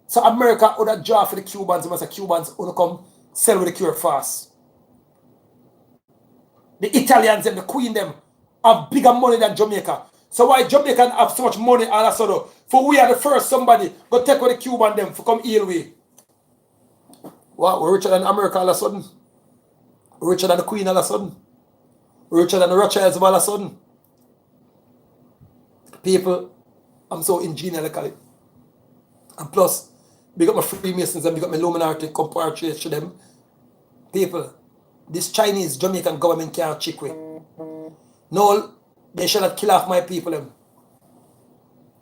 So America would have draw for the Cubans, and say Cubans would come sell with the cure fast. The Italians and the Queen them have bigger money than Jamaica. So why Jamaican have so much money all of a sudden? For we are the first somebody go take with the Cuban them for come heal we. What? We're richer than America all of a sudden. We're richer than the Queen all of a sudden. We're richer than the Rothschilds all of a sudden. People, I'm so ingenious. And plus, big up my Freemasons and big up my Illuminati compared to them. People, this Chinese Jamaican government can't check with. No, they shall not kill off my people. Them.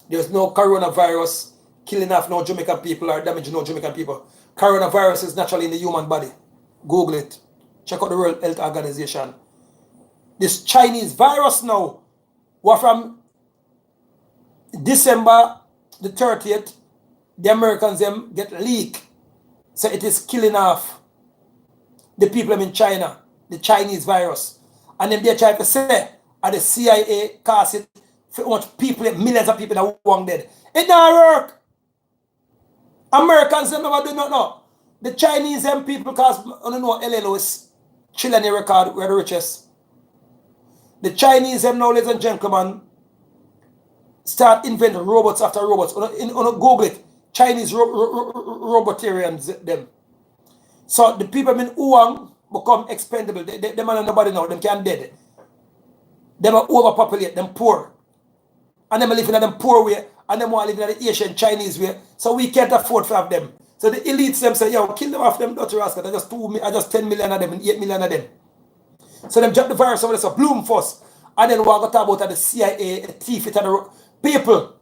There's no coronavirus killing off no Jamaican people or damaging no Jamaican people. Coronavirus is naturally in the human body. Google it. Check out the World Health Organization. This Chinese virus now, what from December the 30th, the Americans them get leak. So it is killing off the people in China, the Chinese virus. And then they try to say, and the CIA cast it for much people, millions of people that were dead. It don't work. Americans them never do not know. The Chinese them people cause I don't know LA Lewis. Chile record, we're the richest. The Chinese, them now, ladies and gentlemen, start inventing robots after robots. Google it. Chinese robotarians, them. So the people in Wuhan become expendable. Them and nobody know. Them can't dead. Them are overpopulated. Them poor. And them are living in them poor way. And them are living in the Asian Chinese way. So we can't afford to have them. So the elites them say, yo, kill them off them dirty rascals. I just 10 million of them and 8 million of them. So them drop the virus over there, so bloom first. And then we're going to talk about the CIA, thief it, and the people.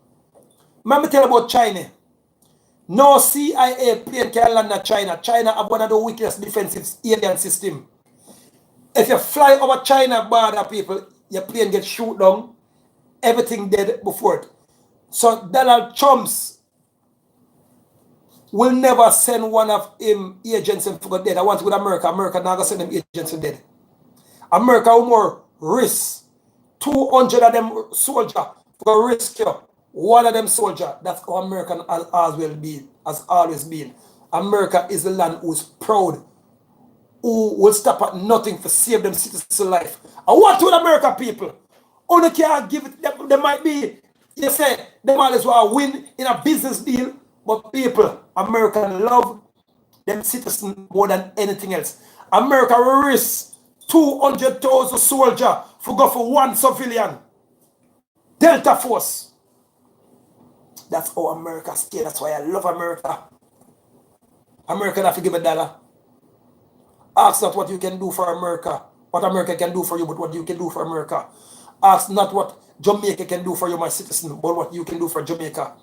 Let me tell you about China. No CIA plane can land in China. China have one of the weakest defensive alien system. If you fly over China border, people, your plane gets shoot down. Everything dead before it. So Donald Trump's will never send one of him agents and forget dead. I want to go to America. America now going to send them agents and dead. America will more risk 200 of them soldiers for risk you. One of them soldier. That's how American has always been. America is the land who's proud, who will stop at nothing to save them citizens' life. And what to the American people? Only can't give it. They might be, you say, they might as well win in a business deal, but people, American love them citizens more than anything else. America will risk 200,000 soldiers for go for one civilian. Delta Force. That's how America stay. That's why I love America. America have to give $1. Ask not what you can do for America, what America can do for you, but what you can do for America. Ask not what Jamaica can do for you, my citizen, but what you can do for Jamaica.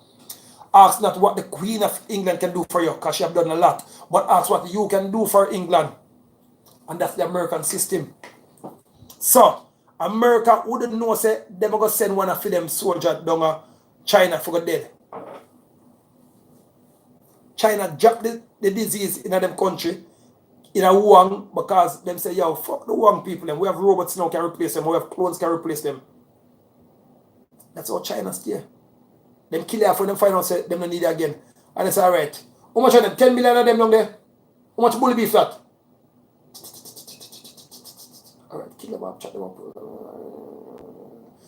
Ask not what the Queen of England can do for you, because she have done a lot, but ask what you can do for England. And that's the American system. So, America wouldn't know, say, they're going to send one of them soldiers down China for the dead. China dropped the disease in them country, in a Wuhan, because them say, yo, fuck the Wuhan people, and we have robots now can replace them, we have clones can replace them. That's how China stay. Them kill you for them find out say them don't need it again. And it's alright. How much of them? 10 million of them down there? How much bully beef that? Alright, kill them up, chat them up.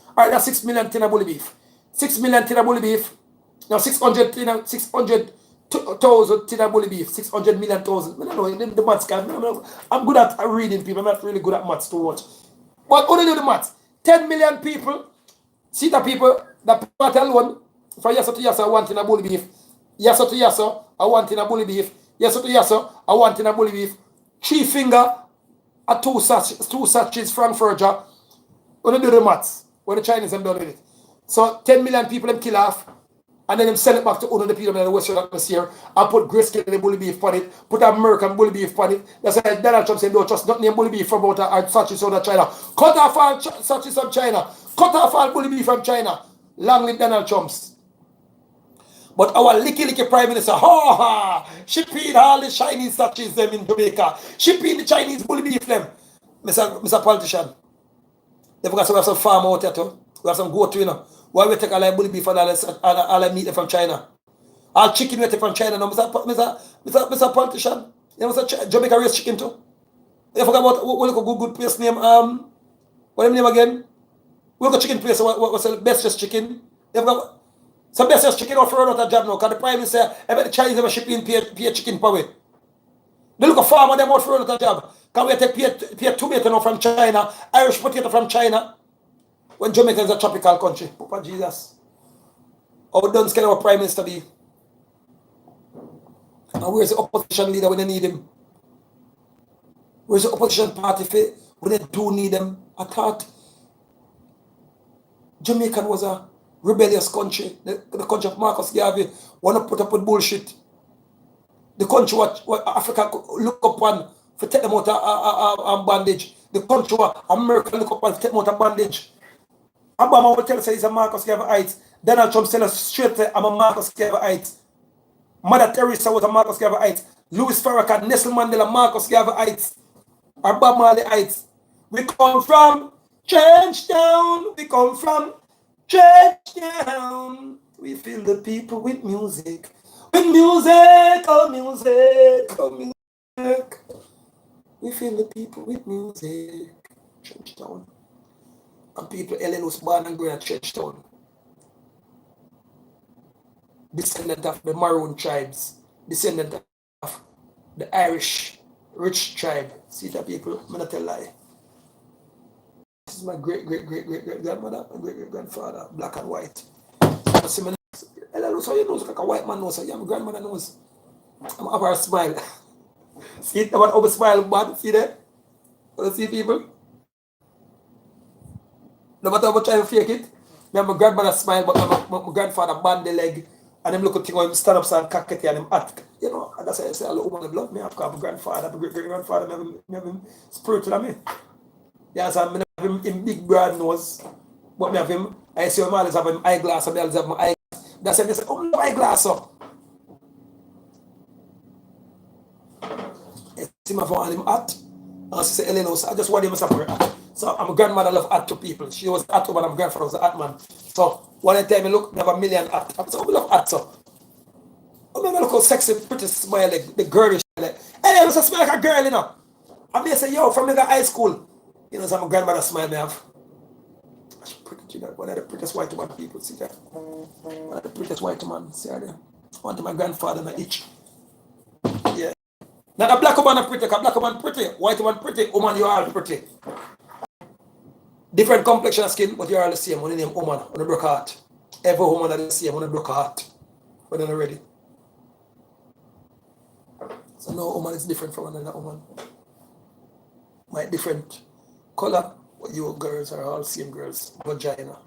Alright, that's 6 million tin of bully beef. 6 million tin of bully beef. Now 600,000 tin of bully beef. 600 million thousand. I don't know, the maths can. I'm good at reading people. I'm not really good at maths too much. But only do the maths. 10 million people. See the people that tell one from yes to yes, I want in a bully beef. Yes to yes, I want in a bully beef. Yes to yes, I want in a bully beef. 3 finger at 2 sachets Frankfurter. Only do the maths. When the Chinese have done with it. So 10 million people them kill off. And then them send it back to one of the people in the Western Atmosphere and put grayscale in the bully beef on it, put American bully beef on it. That's why Donald Trump said, don't trust not name bully beef from out of sachets out of China. Cut off all sachets from China. Cut off all bully beef from China. Long live Donald Trump's. But our licky prime minister, she paid all the Chinese sachets them in Jamaica. She paid the Chinese bully beef them. Mr. Politician. They forgot to have some farm out there too. We have some goat too, you know. Why we take all the bully beef and all the meat from China? All chicken we take from China now, Mr. Politician. You know, Mr. Jamaica race chicken too. You forgot about what look a good place name, what name again? We look a chicken place, what's the best chicken? You forgot some best chicken off run out of job now, because the prime minister, the Chinese ever shipping pay chicken per way. They look a farmer, them out for run out of job. Can we take pay tomato now from China, Irish potato from China? When Jamaica is a tropical country. Papa Jesus. How done can our prime minister be? And where's the opposition leader when they need him? Where's the opposition party when they do need them? I thought Jamaica was a rebellious country. The country of Marcus Garvey want to put up with bullshit. The country what Africa look upon for take them out of bondage. The country what America look upon for take them out of bondage. Obama will tell us he's a Marcus Garveyite. Donald Trump tell us straight that I'm a Marcus Garveyite. Mother Teresa was a Marcus Garveyite. Louis Farrakhan, Nelson Mandela, Marcus Garveyite. Or Bob Marleyites. We come from Trenchtown. We come from Trenchtown. We fill the people with music. With music, oh music, oh music. We fill the people with music. Churchtown. And people Ellen was born and grew at Churchtown. Descendant of the Maroon tribes. Descendant of the Irish rich tribe. See that people? I'm not tell a lie. This is my great grandmother, my great grandfather, black and white. So see me, Ellen, so you know, like a white man knows. So yeah, my grandmother knows. I'm have her smile. See it about our smile bad. See that? You see people? No matter how much I fake it, me and my grandmother smile, but my grandfather band the leg and him look at thing how him stand up and cockety and him at. You know, and that's why I say all the woman blood me have got my grandfather, my great grandfather, me have him spiritual me. Yeah, so I have him big broad nose, but me have him, I see him always have him eyeglass, and I always have my eyeglass. That's why I say, oh, my eyeglass up. I see my phone and him hat. And she said, Eleanor, I just want him to separate hat. So my grandmother loved hat to people. She was hat woman and my grandfather was a hat man. So one time I look, I have a million hat. I said, oh, we love hat, so. Oh, man, look how sexy, pretty smile, like the girlish. Like, hey, I smell like a girl, you know. And they say, yo, from the high school. You know, so my grandmother smile me have. She's pretty, you know, one of the prettiest white woman people, see that? One of the prettiest white woman, see her there. One to my grandfather, my itch. Yeah. Now the black woman are pretty, because black woman pretty, white woman pretty, woman you are all pretty. Different complexion of skin, but you're all the same. When you name woman, on the broke heart. Every woman are the same, on the broke heart. When they're not ready. So no woman is different from another woman. My different color, but you girls are all same girls. Vagina.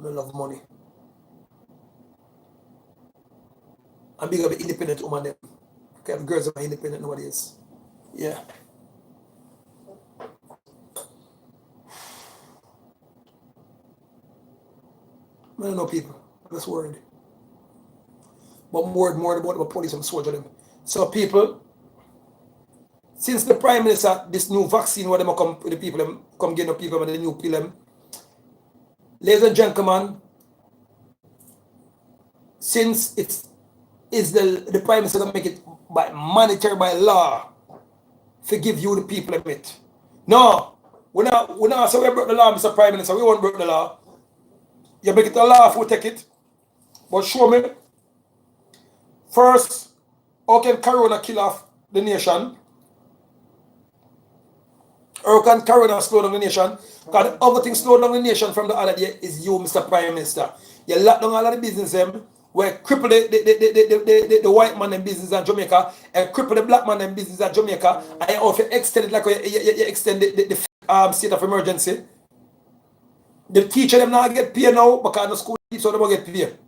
They love money. I'm big of an independent woman them. Okay, girls are independent nowadays. Yeah. I don't know people. I'm just worried. But more about the police and soldier them. So people, since the Prime Minister, this new vaccine where they come with the people, them come get the people with the new pill them. Ladies and gentlemen, since it's the Prime Minister gonna make it by mandatory by law to give you the people of it. No, we not say we broke the law, Mr. Prime Minister. We won't break the law. You make it a law if we take it. But show me first, how can Corona kill off the nation? Or can Corona slow down the nation? Because the other thing slow down the nation from the other day is you, Mr. Prime Minister. You lock down all of the business where cripple the white man and business in Jamaica and cripple the black man and business in Jamaica, and you also extend it like you extend the state of emergency. The teacher them not get paid now because the school teachers so they don't get paid.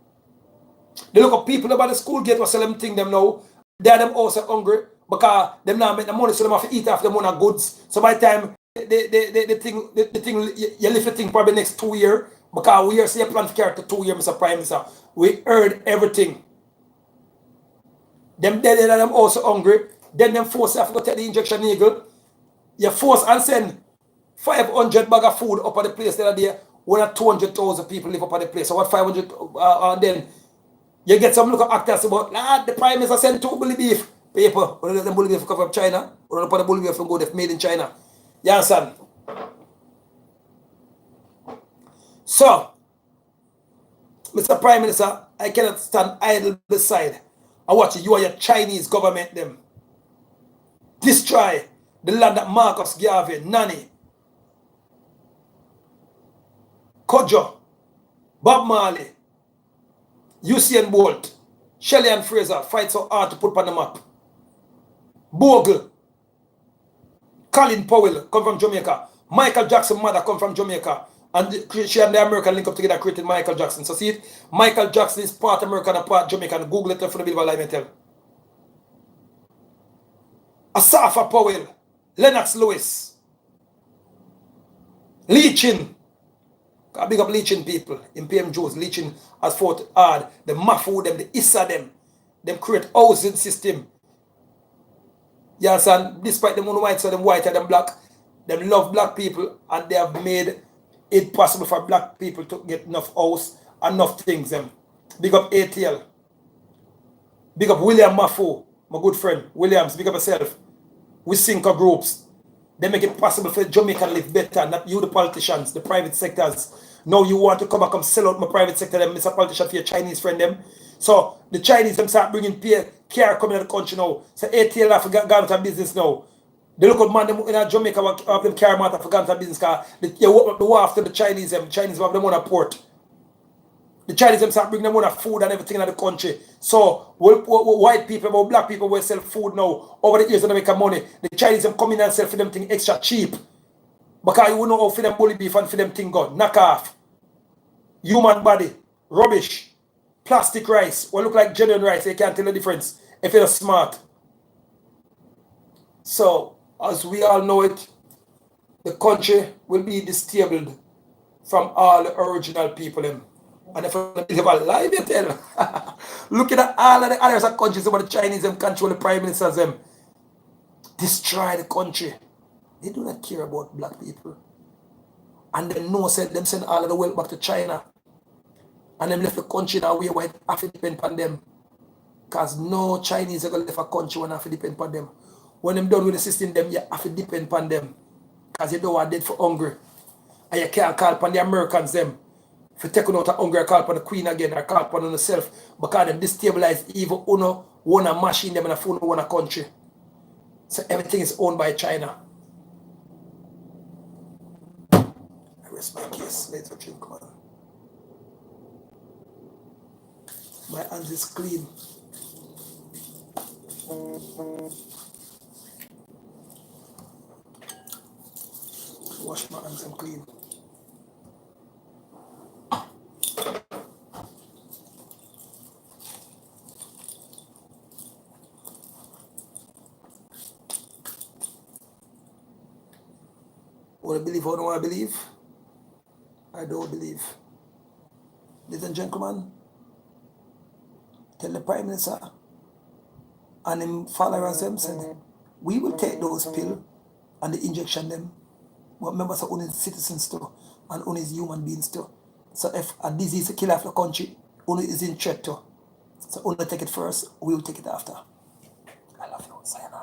They look at people about the school gate was selling thing them now. They are them also hungry because them not make the money, so they have to eat after the money goods. So by the time the thing you live the thing probably next 2 years because we are say plan to carry to 2 years, Mr. Prime Minister. We earned everything. Them dead and them also hungry. Then them force you to go take the injection needle. You force and send 500 bag of food up at the place the other day. When 200,000 people live up at the place. So what 500 and then you get some local actors about the Prime Minister sent 2 bully beef paper. Or let them bully beef come from China. Or put the bully beef from go made in China. You understand? So, Mr. Prime Minister, I cannot stand idle beside. I watch you and your Chinese government them destroy the land that Marcus Garvey, Nani, Kojo, Bob Marley, Usain Bolt, Shelley and Fraser fight so hard to put on the map. Bogle, Colin Powell come from Jamaica. Michael Jackson mother come from Jamaica. And she and the American link up together created Michael Jackson. So see it? Michael Jackson is part American and part Jamaican. Google it for the bit of a lie, tell. Asafa Powell, Lennox Lewis, Leachin. I big up Leachin people in PM Joes. Leachin has fought hard. The Mafu them, the Issa them create housing system. Yes, and despite them on white, so them whiter than black, them love black people and they have made it possible for black people to get enough house, enough things. Them. Big up ATL. Big up William Mafu, my good friend. Williams, big up yourself. We sink our groups. They make it possible for Jamaica to live better, not you, the politicians, the private sectors. No, you want to come back and sell out my private sector, them, Mr. Politician, for your Chinese friend, them. So the Chinese, them start bringing care coming in the country now. So ATL have gone out of business now. They look at man them in Jamaica, have them carry out of gone out of business, because they open up the war after the Chinese, them. Chinese have them on a port. The Chinese them start bringing them on food and everything in the country. So white people, black people will sell food now over the years and they make money. The Chinese them come in and sell for them thing extra cheap. Because you know how for them bully beef and for them thing go. Knock off. Human body. Rubbish. Plastic rice. What look like genuine rice. You can't tell the difference if you're smart. So, as we all know it, the country will be disabled from all the original people. And if you live a life, you tell. Looking at all of the other countries, about the Chinese them control the prime ministers them. Destroy the country. They do not care about black people. And they know them send all of the wealth back to China. And them left the country now where white have to depend on them. Because no Chinese are going to leave a country when have to depend on them. When them done with the system, them you have to depend on them. Because you don't want dead for hungry. And you can't call upon the Americans them. If you take out a hungry, call upon the Queen again, or call upon yourself. Because them destabilize even uno one a machine them and a phone one a country. So everything is owned by China. I rest my case. Let's drink, man. My hands is clean. Wash my hands and clean. Want to believe or don't want to believe? I don't believe. Ladies and gentlemen, tell the Prime Minister and him followers them said, we will take those pills and the injection them. But remember, so only citizens too, and only human beings too. So if a disease kill off the country, only is in threat too. So only take it first, we will take it after. I love you. Sayonara.